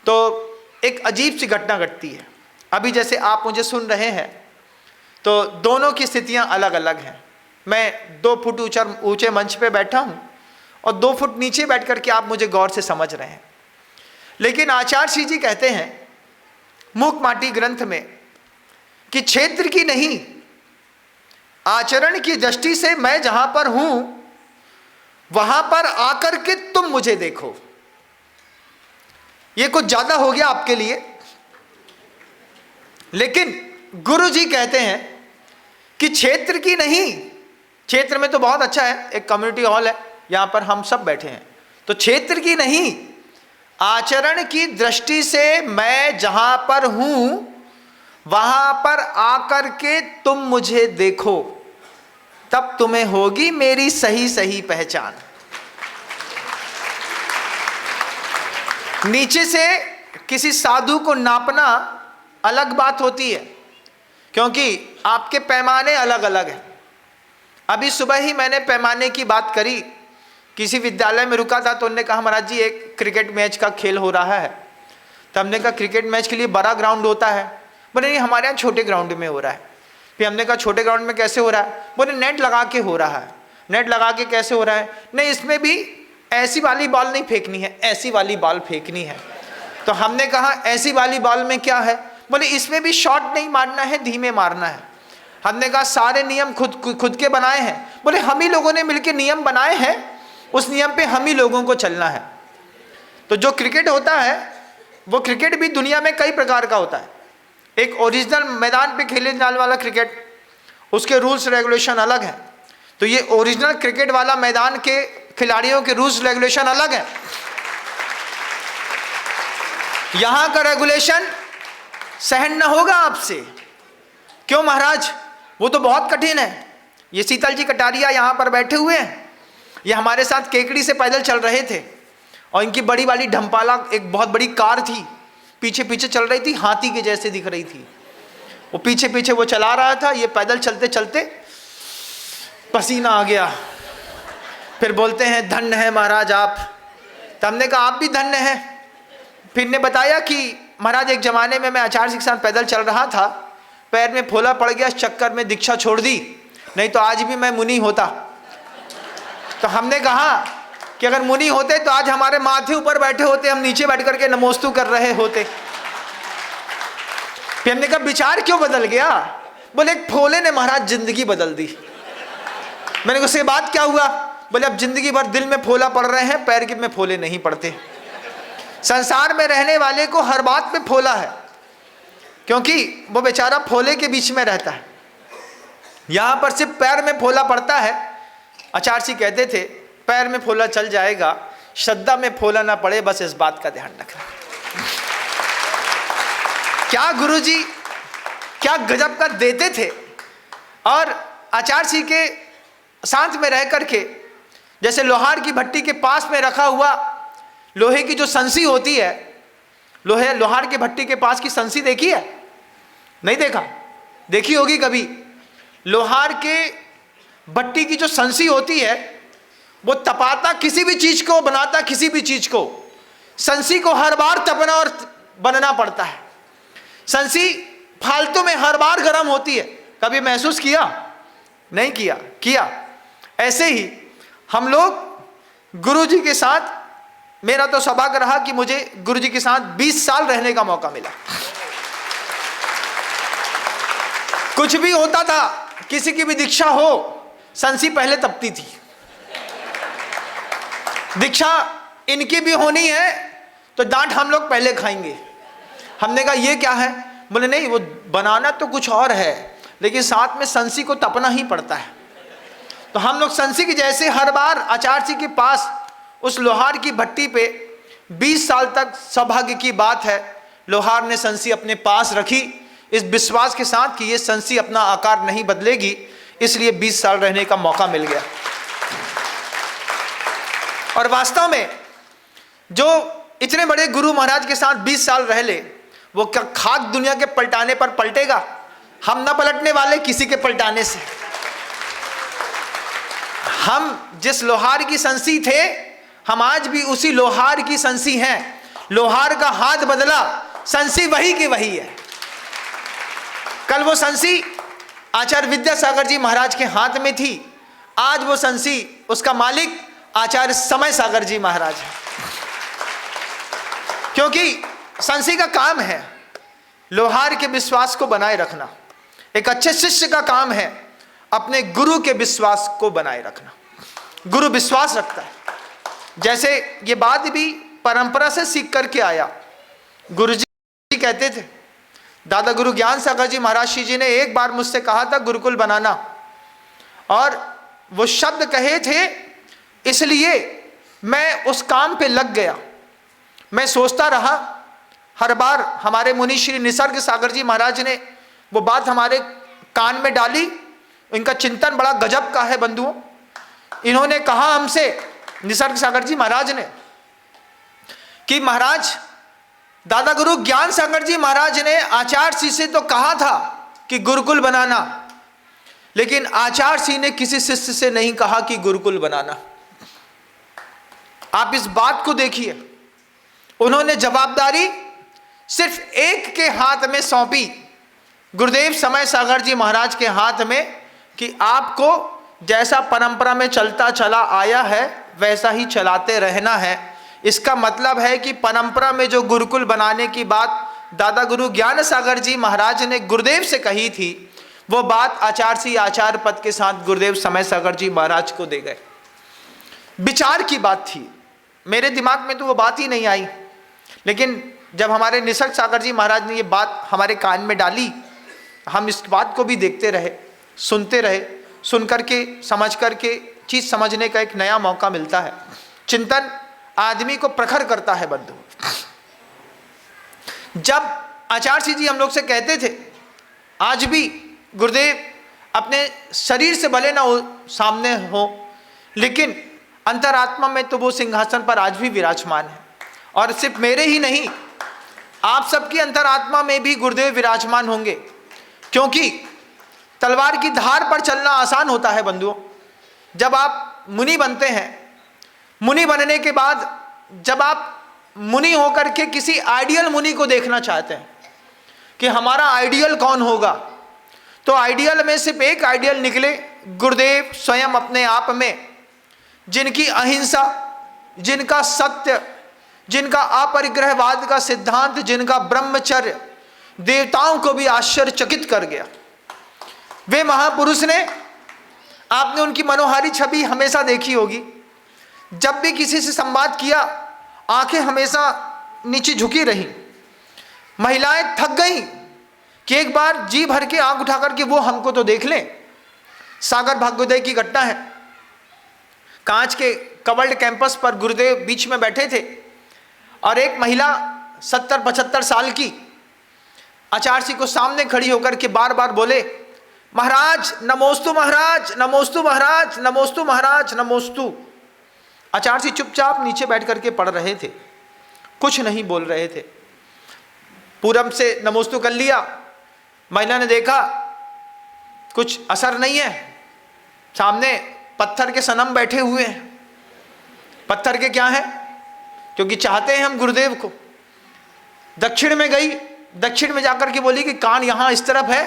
तो एक अजीब सी घटना घटती है। अभी जैसे आप मुझे सुन रहे हैं तो दोनों की स्थितियां अलग अलग हैं। मैं 2 फुट ऊंचे मंच पे बैठा हूं और 2 फुट नीचे बैठ करके आप मुझे गौर से समझ रहे हैं। लेकिन आचार्य श्री जी कहते हैं मूक माटी ग्रंथ में कि क्षेत्र की नहीं, आचरण की दृष्टि से मैं जहां पर हूं वहां पर आकर के तुम मुझे देखो। ये कुछ ज्यादा हो गया आपके लिए, लेकिन गुरु जी कहते हैं कि क्षेत्र की नहीं, क्षेत्र में तो बहुत अच्छा है, एक कम्युनिटी हॉल है, यहां पर हम सब बैठे हैं, तो क्षेत्र की नहीं, आचरण की दृष्टि से मैं जहां पर हूं वहां पर आकर के तुम मुझे देखो, तब तुम्हें होगी मेरी सही सही पहचान। नीचे से किसी साधु को नापना अलग बात होती है, क्योंकि आपके पैमाने अलग अलग हैं। अभी सुबह ही मैंने पैमाने की बात करी, किसी विद्यालय में रुका था तो उन्होंने कहा महाराज जी एक क्रिकेट मैच का खेल हो रहा है। तो हमने कहा क्रिकेट मैच के लिए बड़ा ग्राउंड होता है? बोले नहीं हमारे यहाँ छोटे ग्राउंड में हो रहा है। फिर हमने कहा छोटे ग्राउंड में कैसे हो रहा है? बोले नेट लगा के हो रहा है। नेट लगा के कैसे हो रहा है? नहीं इसमें भी ऐसी वाली बॉल नहीं फेंकनी है, ऐसी वाली बॉल फेंकनी है। तो हमने कहा ऐसी वाली बॉल में क्या है? बोले इसमें भी शॉट नहीं मारना है, धीमे मारना है। हमने कहा सारे नियम खुद के बनाए हैं। बोले हम ही लोगों ने मिलकर नियम बनाए हैं, उस नियम पे हम ही लोगों को चलना है। तो जो क्रिकेट होता है वो क्रिकेट भी दुनिया में कई प्रकार का होता है। एक ओरिजिनल मैदान पे खेले जाने वाला क्रिकेट, उसके रूल्स रेगुलेशन अलग हैं। तो ये ओरिजिनल क्रिकेट वाला मैदान के खिलाड़ियों के रूल्स रेगुलेशन अलग हैं। यहां का रेगुलेशन सहन न होगा आपसे। क्यों महाराज? वो तो बहुत कठिन है। ये शीतल जी कटारिया यहां पर बैठे हुए हैं, ये हमारे साथ केकड़ी से पैदल चल रहे थे और इनकी बड़ी वाली ढम्पाला एक बहुत बड़ी कार थी, पीछे पीछे चल रही थी, हाथी के जैसे दिख रही थी। वो पीछे पीछे वो चला रहा था, ये पैदल चलते चलते पसीना आ गया। फिर बोलते हैं धन्य है महाराज आप। तो हमने कहा आप भी धन्य हैं। फिर ने बताया कि महाराज एक ज़माने में मैं आचार्य जी के साथ पैदल चल रहा था, पैर में फोला पड़ गया, इस चक्कर में दीक्षा छोड़ दी, नहीं तो आज भी मैं मुनि होता। तो हमने कहा कि अगर मुनि होते तो आज हमारे माथे ऊपर बैठे होते, हम नीचे बैठ करके नमोस्तु कर रहे होते। फिर हमने कहा विचार क्यों बदल गया? बोले एक फोले ने महाराज जिंदगी बदल दी। मैंने कहा उसके बाद क्या हुआ? बोले अब जिंदगी भर दिल में फोला पड़ रहे हैं, पैर में फोले नहीं पड़ते। संसार में रहने वाले को हर बात में फोला है, क्योंकि वो बेचारा फोले के बीच में रहता है। यहां पर सिर्फ पैर में फोला पड़ता है। आचार्य जी कहते थे पैर में फोला चल जाएगा, श्रद्धा में फोला ना पड़े, बस इस बात का ध्यान रखना। क्या गुरुजी क्या गजब का देते थे। और आचार्य जी के साथ में रह करके, जैसे लोहार की भट्टी के पास में रखा हुआ लोहे की जो संसी होती है, लोहार की भट्टी के पास की संसी देखी है? नहीं देखा? देखी होगी कभी। लोहार के भट्टी की जो संसी होती है, वो तपाता किसी भी चीज को, बनाता किसी भी चीज को, संसी को हर बार तपना और बनना पड़ता है। संसी फालतू में हर बार गर्म होती है। कभी महसूस किया? नहीं किया? किया। ऐसे ही हम लोग गुरु जी के साथ, मेरा तो सौभाग्य रहा कि मुझे गुरु जी के साथ 20 साल रहने का मौका मिला। कुछ भी होता था, किसी की भी दीक्षा हो, संसी पहले तपती थी। दीक्षा इनकी भी होनी है तो डांट हम लोग पहले खाएंगे। हमने कहा ये क्या है? बोले नहीं, वो बनाना तो कुछ और है, लेकिन साथ में संसी को तपना ही पड़ता है। तो हम लोग संसी की जैसे हर बार आचार्य जी के पास उस लोहार की भट्टी पे 20 साल तक, सौभाग्य की बात है, लोहार ने संसी अपने पास रखी, इस विश्वास के साथ कि ये संसी अपना आकार नहीं बदलेगी, इसलिए 20 साल रहने का मौका मिल गया। और वास्तव में जो इतने बड़े गुरु महाराज के साथ 20 साल रह ले, वो क्या खाक दुनिया के पलटाने पर पलटेगा? हम ना पलटने वाले किसी के पलटाने से। हम जिस लोहार की संसी थे, हम आज भी उसी लोहार की संसी हैं। लोहार का हाथ बदला, संसी वही की वही है। कल वो संसी आचार्य विद्यासागर जी महाराज के हाथ में थी, आज वो संसी, उसका मालिक आचार्य समय सागर जी महाराज है। क्योंकि संसी का काम है लोहार के विश्वास को बनाए रखना। एक अच्छे शिष्य का काम है अपने गुरु के विश्वास को बनाए रखना। गुरु विश्वास रखता है। जैसे ये बात भी परंपरा से सीख करके आया। गुरुजी कहते थे, दादा गुरु ज्ञान सागर जी महाराज जी ने एक बार मुझसे कहा था गुरुकुल बनाना, और वो शब्द कहे थे, इसलिए मैं उस काम पे लग गया। मैं सोचता रहा, हर बार हमारे मुनि श्री निसर्ग सागर जी महाराज ने वो बात हमारे कान में डाली। इनका चिंतन बड़ा गजब का है बंधुओं। इन्होंने कहा हमसे, निसर्ग सागर जी महाराज ने, कि महाराज दादा गुरु ज्ञान सागर जी महाराज ने आचार्य जी से तो कहा था कि गुरुकुल बनाना, लेकिन आचार्य जी ने किसी शिष्य से नहीं कहा कि गुरुकुल बनाना। आप इस बात को देखिए, उन्होंने जवाबदारी सिर्फ एक के हाथ में सौंपी, गुरुदेव समय सागर जी महाराज के हाथ में, कि आपको जैसा परंपरा में चलता चला आया है वैसा ही चलाते रहना है। इसका मतलब है कि परंपरा में जो गुरुकुल बनाने की बात दादा गुरु ज्ञान सागर जी महाराज ने गुरुदेव से कही थी, वो बात आचार्य जी आचार्य पद के साथ गुरुदेव समय सागर जी महाराज को दे गए। विचार की बात थी, मेरे दिमाग में तो वो बात ही नहीं आई, लेकिन जब हमारे निसर्ग सागर जी महाराज ने ये बात हमारे कान में डाली, हम इस बात को भी देखते रहे, सुनते रहे। सुन करके, समझ करके चीज़ समझने का एक नया मौका मिलता है। चिंतन आदमी को प्रखर करता है बंधु। जब आचार्य जी हम लोग से कहते थे, आज भी गुरुदेव अपने शरीर से भले ना हो, सामने हो, लेकिन अंतरात्मा में तो वो सिंहासन पर आज भी विराजमान है। और सिर्फ मेरे ही नहीं, आप सबकी अंतरात्मा में भी गुरुदेव विराजमान होंगे, क्योंकि तलवार की धार पर चलना आसान होता है बंधुओं। जब आप मुनि बनते हैं, मुनि बनने के बाद जब आप मुनि होकर के किसी आइडियल मुनि को देखना चाहते हैं कि हमारा आइडियल कौन होगा, तो आइडियल में सिर्फ एक आइडियल निकले, गुरुदेव स्वयं अपने आप में, जिनकी अहिंसा, जिनका सत्य, जिनका अपरिग्रहवाद का सिद्धांत, जिनका ब्रह्मचर्य देवताओं को भी आश्चर्यचकित कर गया। वे महापुरुष ने, आपने उनकी मनोहारी छवि हमेशा देखी होगी। जब भी किसी से संवाद किया, आंखें हमेशा नीचे झुकी रही। महिलाएं थक गई कि एक बार जी भर के आंख उठा करके वो हमको तो देख लें। सागर भाग्योदय की घटना है। कांच के कवर्ड कैंपस पर गुरुदेव बीच में बैठे थे और एक महिला 70-75 साल की आचार्य को सामने खड़ी होकर के बार बार बोले, महाराज नमोस्तु, महाराज नमोस्तु, महाराज नमोस्तु, महाराज नमोस्तु। आचार्य चुपचाप नीचे बैठ करके पढ़ रहे थे, कुछ नहीं बोल रहे थे। पूरब से नमोस्तु कर लिया। महिला ने देखा कुछ असर नहीं है, सामने पत्थर के सनम बैठे हुए हैं। पत्थर के क्या है, क्योंकि चाहते हैं हम गुरुदेव को। दक्षिण में गई, दक्षिण में जाकर के बोली कि कान यहाँ इस तरफ है,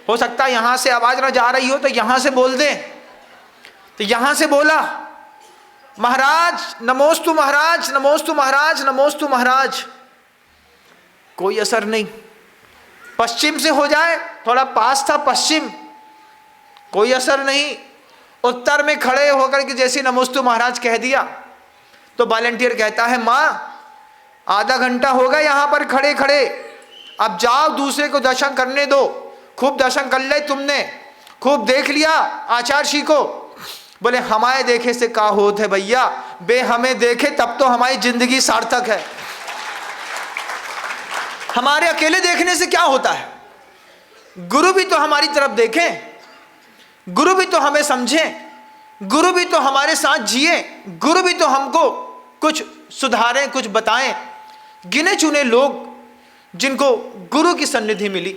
हो सकता है यहाँ से आवाज ना जा रही हो तो यहाँ से बोल दे। तो यहाँ से बोला, महाराज नमोस्तु, महाराज नमोस्तु, महाराज नमोस्तु, महाराज। कोई असर नहीं। पश्चिम से हो जाए, थोड़ा पास था पश्चिम, कोई असर नहीं। उत्तर में खड़े होकर के जैसे नमोस्तु महाराज कह दिया तो वॉलंटियर कहता है, माँ आधा घंटा होगा यहाँ पर खड़े खड़े, अब जाओ दूसरे को दर्शन करने दो। खूब दर्शन कर ले तुमने, खूब देख लिया आचार्य जी को। बोले हमारे देखे से का होत है भैया, बे हमें देखे तब तो हमारी जिंदगी सार्थक है। हमारे अकेले देखने से क्या होता है, गुरु भी तो हमारी तरफ देखें, गुरु भी तो हमें समझें, गुरु भी तो हमारे साथ जिए, गुरु भी तो हमको कुछ सुधारें, कुछ बताएं। गिने चुने लोग जिनको गुरु की सन्निधि मिली।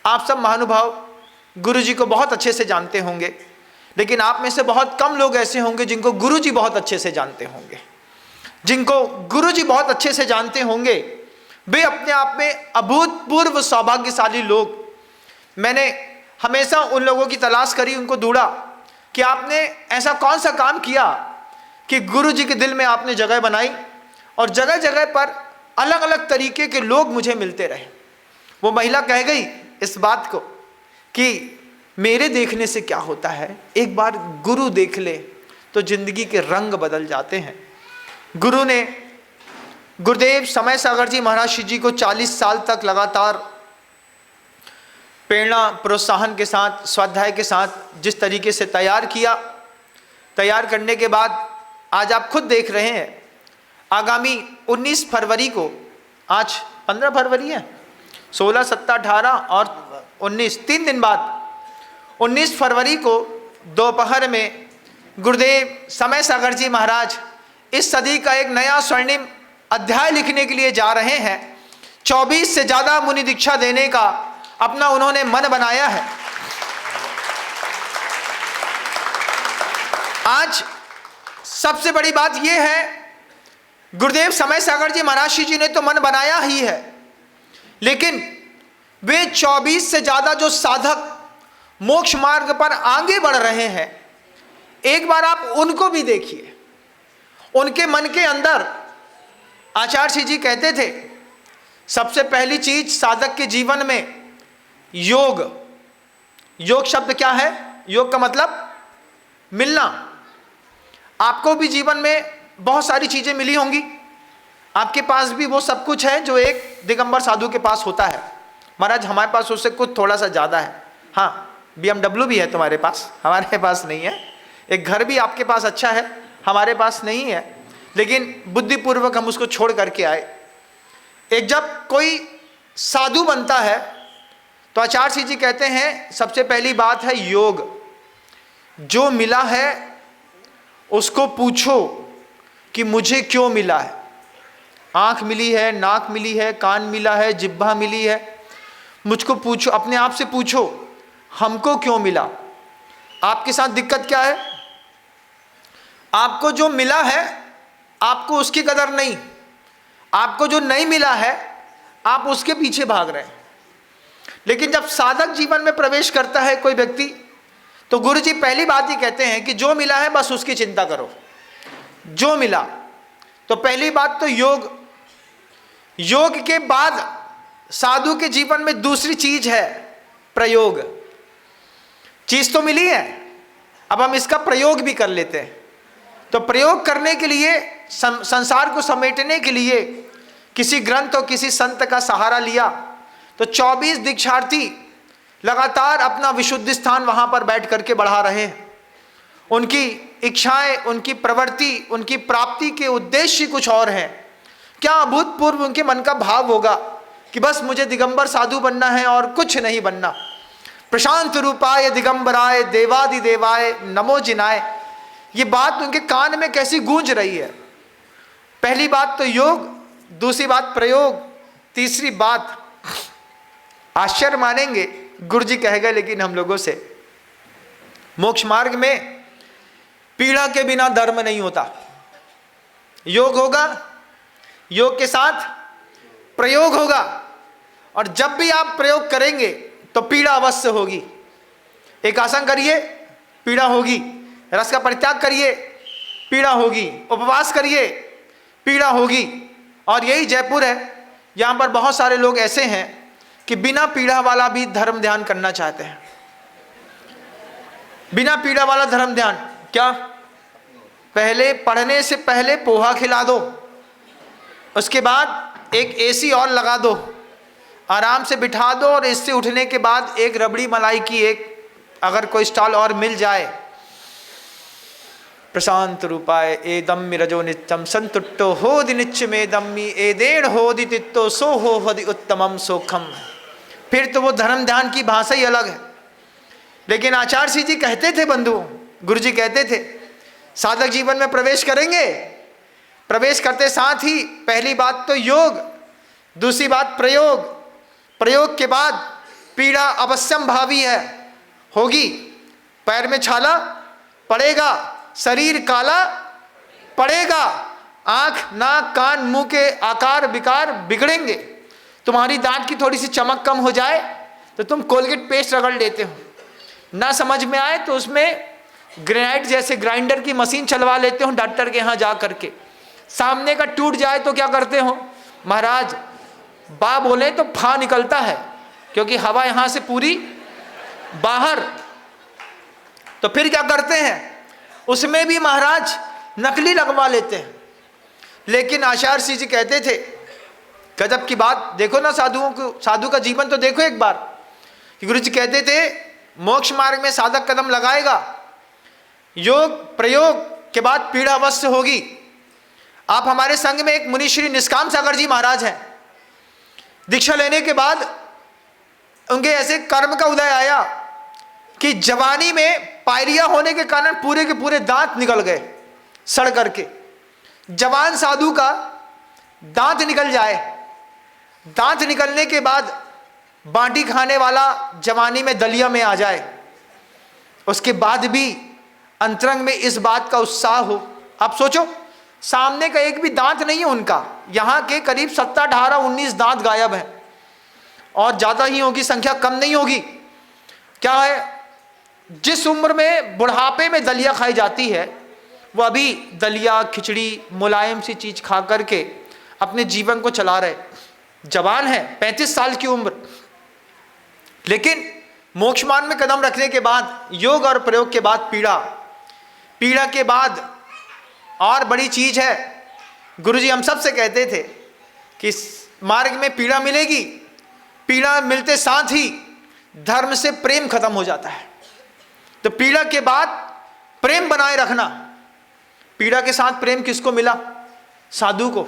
आप सब महानुभाव गुरु जी को बहुत अच्छे से जानते होंगे, लेकिन आप में से बहुत कम लोग ऐसे होंगे जिनको गुरु जी बहुत अच्छे से जानते होंगे। जिनको गुरु जी बहुत अच्छे से जानते होंगे वे अपने आप में अभूतपूर्व सौभाग्यशाली लोग। मैंने हमेशा उन लोगों की तलाश करी, उनको ढूंढा कि आपने ऐसा कौन सा काम किया कि गुरु जी के दिल में आपने जगह बनाई और जगह जगह पर अलग अलग तरीके के लोग मुझे मिलते रहे। वो महिला कह गई इस बात को कि मेरे देखने से क्या होता है, एक बार गुरु देख ले तो जिंदगी के रंग बदल जाते हैं। गुरु ने, गुरुदेव समय सागर जी महाराज जी को 40 साल तक लगातार प्रेरणा, प्रोत्साहन के साथ, स्वाध्याय के साथ जिस तरीके से तैयार किया, तैयार करने के बाद आज आप खुद देख रहे हैं, आगामी 19 फरवरी को, आज 15 फरवरी है, 16, 17, 18 और 19, 3 दिन बाद 19 फरवरी को दोपहर में गुरुदेव समय सागर जी महाराज इस सदी का एक नया स्वर्णिम अध्याय लिखने के लिए जा रहे हैं। 24 से ज़्यादा मुनि दीक्षा देने का अपना उन्होंने मन बनाया है। आज सबसे बड़ी बात यह है, गुरुदेव समय सागर जी महाराज जी ने तो मन बनाया ही है, लेकिन वे 24 से ज़्यादा जो साधक मोक्ष मार्ग पर आगे बढ़ रहे हैं, एक बार आप उनको भी देखिए। उनके मन के अंदर आचार्य जी कहते थे, सबसे पहली चीज साधक के जीवन में योग। योग शब्द क्या है? योग का मतलब मिलना। आपको भी जीवन में बहुत सारी चीजें मिली होंगी, आपके पास भी वो सब कुछ है जो एक दिगंबर साधु के पास होता है। महाराज हमारे पास उससे कुछ थोड़ा सा ज़्यादा है। हाँ, BMW भी है तुम्हारे पास, हमारे पास नहीं है। एक घर भी आपके पास अच्छा है, हमारे पास नहीं है, लेकिन बुद्धिपूर्वक हम उसको छोड़ करके आए। एक जब कोई साधु बनता है तो आचार्य जी कहते हैं सबसे पहली बात है योग। जो मिला है उसको पूछो कि मुझे क्यों मिला है। आँख मिली है, नाक मिली है, कान मिला है, जिह्वा मिली है। मुझको पूछो, अपने आप से पूछो हमको क्यों मिला। आपके साथ दिक्कत क्या है? आपको जो मिला है आपको उसकी कदर नहीं, आपको जो नहीं मिला है आप उसके पीछे भाग रहे हैं। लेकिन जब साधक जीवन में प्रवेश करता है कोई व्यक्ति, तो गुरु जी पहली बात ही कहते हैं कि जो मिला है बस उसकी चिंता करो। जो मिला, तो पहली बात तो योग, योग के बाद साधु के जीवन में दूसरी चीज है प्रयोग। चीज तो मिली है, अब हम इसका प्रयोग भी कर लेते हैं। तो प्रयोग करने के लिए, संसार को समेटने के लिए किसी ग्रंथ और किसी संत का सहारा लिया। तो 24 दीक्षार्थी लगातार अपना विशुद्ध स्थान वहां पर बैठ करके बढ़ा रहे हैं। उनकी इच्छाएं, उनकी प्रवृत्ति, उनकी प्राप्ति के उद्देश्य कुछ और हैं। क्या अभूतपूर्व उनके मन का भाव होगा कि बस मुझे दिगंबर साधु बनना है और कुछ नहीं बनना। प्रशांत रूपाय दिगंबराय देवादिदेवाय नमो जिनाय, ये बात उनके कान में कैसी गूंज रही है। पहली बात तो योग, दूसरी बात प्रयोग, तीसरी बात, आश्चर्य मानेंगे गुरु जी कह गए लेकिन हम लोगों से, मोक्ष मार्ग में पीड़ा के बिना धर्म नहीं होता। योग होगा, योग के साथ प्रयोग होगा, और जब भी आप प्रयोग करेंगे तो पीड़ा अवश्य होगी। एक आसन करिए, पीड़ा होगी। रस का परित्याग करिए, पीड़ा होगी। उपवास करिए, पीड़ा होगी। और यही जयपुर है, यहाँ पर बहुत सारे लोग ऐसे हैं कि बिना पीड़ा वाला भी धर्म ध्यान करना चाहते हैं। बिना पीड़ा वाला धर्म ध्यान क्या? पहले पढ़ने से पहले पोहा खिला दो, उसके बाद एक एसी और लगा दो, आराम से बिठा दो, और इससे उठने के बाद एक रबड़ी मलाई की एक अगर कोई स्टॉल और मिल जाए। प्रशांत रूपाय एदम्मि रजो नित्यम संतुट्टो होदि नित्यमेदम्मि एदेण होदि तित्तो सो हो हदि उत्तमम सोखम। फिर तो वो धर्म ध्यान की भाषा ही अलग है। लेकिन आचार्य सिंह जी कहते थे, बंधु गुरु जी कहते थे, साधक जीवन में प्रवेश करेंगे, प्रवेश करते साथ ही पहली बात तो योग, दूसरी बात प्रयोग, प्रयोग के बाद पीड़ा अवश्यम भावी है, होगी। पैर में छाला पड़ेगा, शरीर काला पड़ेगा, आंख नाक कान मुंह के आकार विकार बिगड़ेंगे। तुम्हारी दांत की थोड़ी सी चमक कम हो जाए तो तुम कोलगेट पेस्ट रगड़ लेते हो, ना समझ में आए तो उसमें ग्रेनाइट जैसे ग्राइंडर की मशीन चलवा लेते हो डॉक्टर के यहाँ जा करके। सामने का टूट जाए तो क्या करते हो? महाराज बा बोले तो फा निकलता है, क्योंकि हवा यहाँ से पूरी बाहर। तो फिर क्या करते हैं? उसमें भी महाराज नकली लगवा लेते हैं। लेकिन आचार्य सिंह जी कहते थे, गजब की बात, देखो ना साधुओं को, साधु का जीवन तो देखो एक बार। गुरु जी कहते थे मोक्ष मार्ग में साधक कदम लगाएगा, योग प्रयोग के बाद पीड़ा अवश्य होगी। आप हमारे संघ में एक मुनि श्री निष्काम सागर जी महाराज हैं। दीक्षा लेने के बाद उनके ऐसे कर्म का उदय आया कि जवानी में पायरिया होने के कारण पूरे के पूरे दांत निकल गए सड़ करके। जवान साधु का दांत निकल जाए, दांत निकलने के बाद बाटी खाने वाला जवानी में दलिया में आ जाए, उसके बाद भी अंतरंग में इस बात का उत्साह हो। आप सोचो, सामने का एक भी दांत नहीं है उनका, यहाँ के करीब 17, 18, 19 दांत गायब हैं, और ज़्यादा ही होगी संख्या, कम नहीं होगी। क्या है, जिस उम्र में बुढ़ापे में दलिया खाई जाती है, वो अभी दलिया खिचड़ी मुलायम सी चीज़ खा करके अपने जीवन को चला रहे। जवान है, 35 साल की उम्र, लेकिन मोक्ष मार्ग में कदम रखने के बाद, योग और प्रयोग के बाद पीड़ा, पीड़ा के बाद और बड़ी चीज है। गुरुजी हम सब से कहते थे कि मार्ग में पीड़ा मिलेगी, पीड़ा मिलते साथ ही धर्म से प्रेम खत्म हो जाता है। तो पीड़ा के बाद प्रेम बनाए रखना। पीड़ा के साथ प्रेम किसको मिला? साधु को।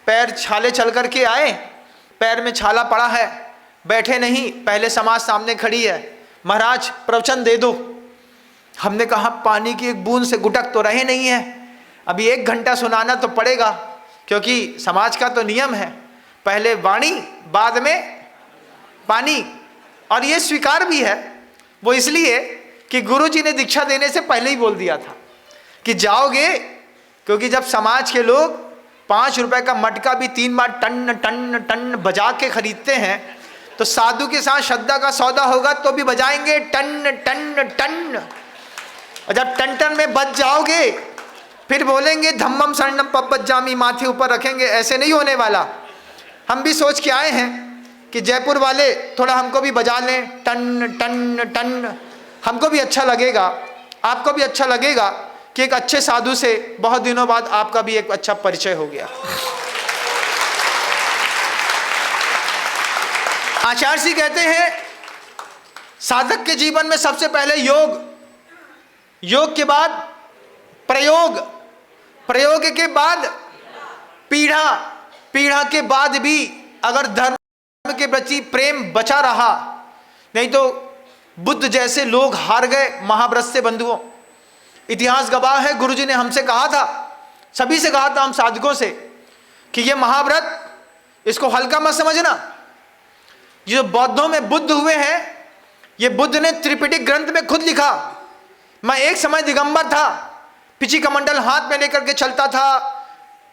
पैर छाले चल करके आए, पैर में छाला पड़ा है, बैठे नहीं, पहले समाज सामने खड़ी है, महाराज प्रवचन दे दो। हमने कहा पानी की एक बूंद से गुटक तो रहे नहीं है, अभी 1 घंटा सुनाना तो पड़ेगा, क्योंकि समाज का तो नियम है, पहले वाणी बाद में पानी। और ये स्वीकार भी है, वो इसलिए कि गुरुजी ने दीक्षा देने से पहले ही बोल दिया था कि जाओगे, क्योंकि जब समाज के लोग 5 रुपए का मटका भी 3 बार टन टन टन बजा के खरीदते हैं, तो साधु के साथ श्रद्धा का सौदा होगा तो भी बजाएंगे टन टन टन। और जब टन टन में बच जाओगे फिर बोलेंगे धम्मम शरणम पब्बज्जामि, माथे ऊपर रखेंगे। ऐसे नहीं होने वाला। हम भी सोच के आए हैं कि जयपुर वाले थोड़ा हमको भी बजा लें टन टन टन, हमको भी अच्छा लगेगा, आपको भी अच्छा लगेगा कि एक अच्छे साधु से बहुत दिनों बाद आपका भी एक अच्छा परिचय हो गया। आचार्य जी कहते हैं साधक के जीवन में सबसे पहले योग, योग के बाद प्रयोग, प्रयोग के बाद पीढ़ा, पीढ़ा के बाद भी अगर धर्म के प्रति प्रेम बचा रहा, नहीं तो बुद्ध जैसे लोग हार गए महाव्रत से। बंधुओं, इतिहास गवाह है, गुरुजी ने हमसे कहा था, सभी से कहा था, हम साधकों से, कि ये महाव्रत इसको हल्का मत समझना। जो बौद्धों में बुद्ध हुए हैं, ये बुद्ध ने त्रिपिटक ग्रंथ में खुद लिखा, मैं एक समय दिगंबर था, पिची कमंडल हाथ में लेकर के चलता था,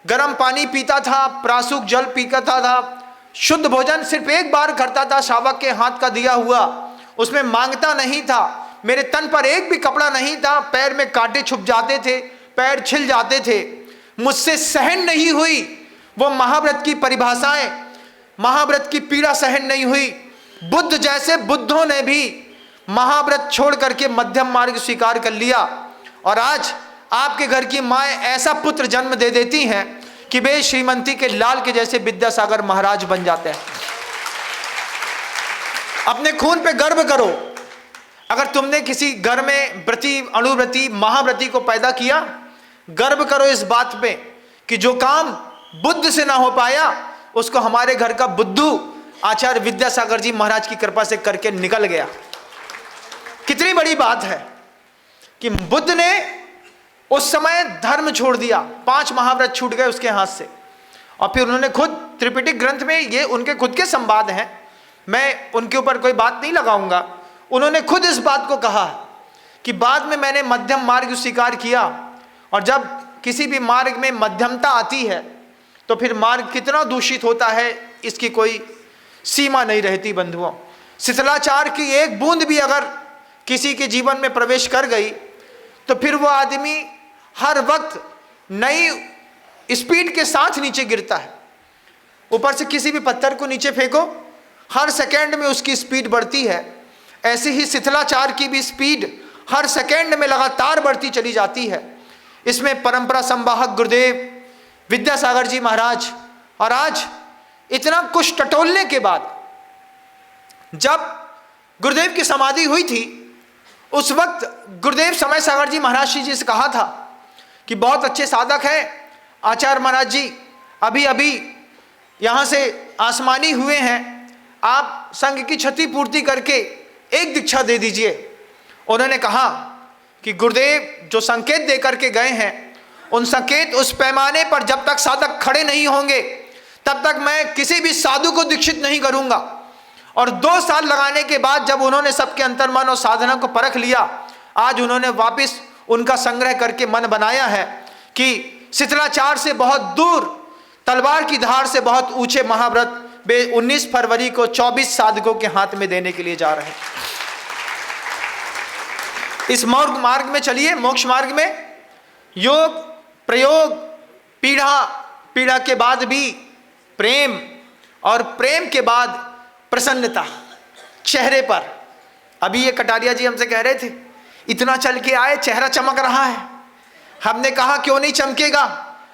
गर्म पानी पीता था, प्रासूक जल पीता था, शुद्ध भोजन सिर्फ एक बार करता था, शावक के हाथ का दिया हुआ, उसमें मांगता नहीं था, मेरे तन पर एक भी कपड़ा नहीं था, पैर में कांटे छुप जाते थे, पैर छिल जाते थे, मुझसे सहन नहीं हुई वो महाव्रत की परिभाषाएं, महाव्रत की पीड़ा सहन नहीं हुई। बुद्ध जैसे बुद्धों ने भी महाव्रत छोड़ करके मध्यम मार्ग स्वीकार कर लिया, और आज आपके घर की माएँ ऐसा पुत्र जन्म दे देती हैं कि वे श्रीमंती के लाल के जैसे विद्यासागर महाराज बन जाते हैं। अपने खून पे गर्व करो। अगर तुमने किसी घर में व्रती, अणुव्रती, महाव्रती को पैदा किया, गर्व करो इस बात पे कि जो काम बुद्ध से ना हो पाया उसको हमारे घर का बुद्धू आचार्य विद्यासागर जी महाराज की कृपा से करके निकल गया। कितनी बड़ी बात है कि बुद्ध ने उस समय धर्म छोड़ दिया, 5 महाव्रत छूट गए उसके हाथ से, और फिर उन्होंने खुद त्रिपिटक ग्रंथ में, ये उनके खुद के संवाद हैं, मैं उनके ऊपर कोई बात नहीं लगाऊंगा, उन्होंने खुद इस बात को कहा कि बाद में मैंने मध्यम मार्ग स्वीकार किया, और जब किसी भी मार्ग में मध्यमता आती है तो फिर मार्ग कितना दूषित होता है इसकी कोई सीमा नहीं रहती। बंधुओं, शिथिलाचार की एक बूंद भी अगर किसी के जीवन में प्रवेश कर गई तो फिर वो आदमी हर वक्त नई स्पीड के साथ नीचे गिरता है। ऊपर से किसी भी पत्थर को नीचे फेंको, हर सेकंड में उसकी स्पीड बढ़ती है, ऐसे ही शिथिलाचार की भी स्पीड हर सेकंड में लगातार बढ़ती चली जाती है। इसमें परंपरा संवाहक गुरुदेव विद्यासागर जी महाराज, और आज इतना कुछ टटोलने के बाद जब गुरुदेव की समाधि हुई थी, उस वक्त गुरुदेव समय सागर जी महाराज जी से कहा था कि बहुत अच्छे साधक हैं आचार्य महाराज जी, अभी अभी यहाँ से आसमानी हुए हैं, आप संघ की क्षतिपूर्ति करके एक दीक्षा दे दीजिए। उन्होंने कहा कि गुरुदेव जो संकेत दे करके गए हैं, उन संकेत, उस पैमाने पर जब तक साधक खड़े नहीं होंगे तब तक मैं किसी भी साधु को दीक्षित नहीं करूंगा। और 2 साल लगाने के बाद जब उन्होंने सबके अंतर्मन और साधना को परख लिया, आज उन्होंने वापस उनका संग्रह करके मन बनाया है कि शिथिलाचार से बहुत दूर, तलवार की धार से बहुत ऊंचे महाव्रत वे 19 फरवरी को 24 साधकों के हाथ में देने के लिए जा रहे हैं। इस मार्ग में चलिए, मोक्ष मार्ग में योग, प्रयोग, पीढ़ा, पीढ़ा के बाद भी प्रेम, और प्रेम के बाद प्रसन्नता चेहरे पर। अभी ये कटारिया जी हमसे कह रहे थे, इतना चल के आए, चेहरा चमक रहा है। हमने कहा क्यों नहीं चमकेगा,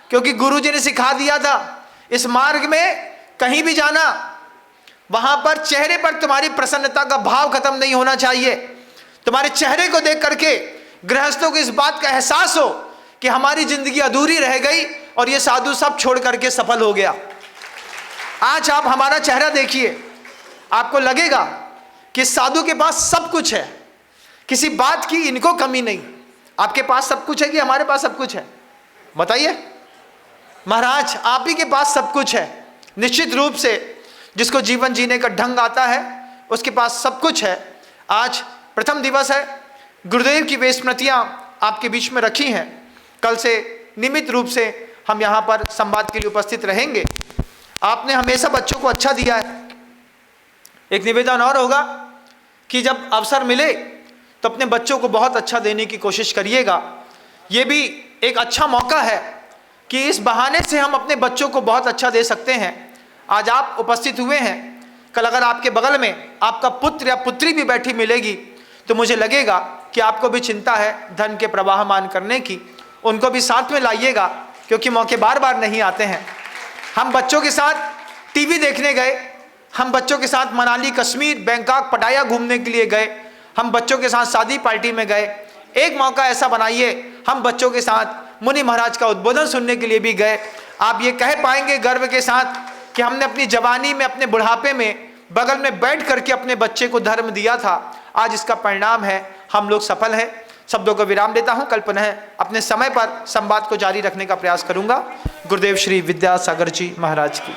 क्योंकि गुरुजी ने सिखा दिया था, इस मार्ग में कहीं भी जाना, वहां पर चेहरे पर तुम्हारी प्रसन्नता का भाव खत्म नहीं होना चाहिए। तुम्हारे चेहरे को देख करके गृहस्थों को इस बात का एहसास हो कि हमारी जिंदगी अधूरी रह गई और ये साधु सब छोड़ करके सफल हो गया। आज आप हमारा चेहरा देखिए, आपको लगेगा कि साधु के पास सब कुछ है, किसी बात की इनको कमी नहीं। आपके पास सब कुछ है कि हमारे पास सब कुछ है? बताइए महाराज, आप ही के पास सब कुछ है। निश्चित रूप से जिसको जीवन जीने का ढंग आता है उसके पास सब कुछ है। आज प्रथम दिवस है, गुरुदेव की वे स्मृतियाँ आपके बीच में रखी हैं। कल से नियमित रूप से हम यहाँ पर संवाद के लिए उपस्थित रहेंगे। आपने हमेशा बच्चों को अच्छा दिया है। एक निवेदन और होगा कि जब अवसर मिले तो अपने बच्चों को बहुत अच्छा देने की कोशिश करिएगा। ये भी एक अच्छा मौका है कि इस बहाने से हम अपने बच्चों को बहुत अच्छा दे सकते हैं। आज आप उपस्थित हुए हैं, कल अगर आपके बगल में आपका पुत्र या पुत्री भी बैठी मिलेगी तो मुझे लगेगा कि आपको भी चिंता है धन के प्रवाहमान करने की। उनको भी साथ में लाइएगा, क्योंकि मौके बार बार नहीं आते हैं। हम बच्चों के साथ टीवी देखने गए, हम बच्चों के साथ मनाली, कश्मीर, बैंकॉक, पटाया घूमने के लिए गए, हम बच्चों के साथ शादी पार्टी में गए। एक मौका ऐसा बनाइए, हम बच्चों के साथ मुनि महाराज का उद्बोधन सुनने के लिए भी गए। आप ये कह पाएंगे गर्व के साथ कि हमने अपनी जवानी में, अपने बुढ़ापे में बगल में बैठ करके अपने बच्चे को धर्म दिया था। आज इसका परिणाम है हम लोग सफल हैं। शब्दों को विराम देता हूं। कल पुनः अपने समय पर संवाद को जारी रखने का प्रयास करूंगा। गुरुदेव श्री विद्यासागर जी महाराज की।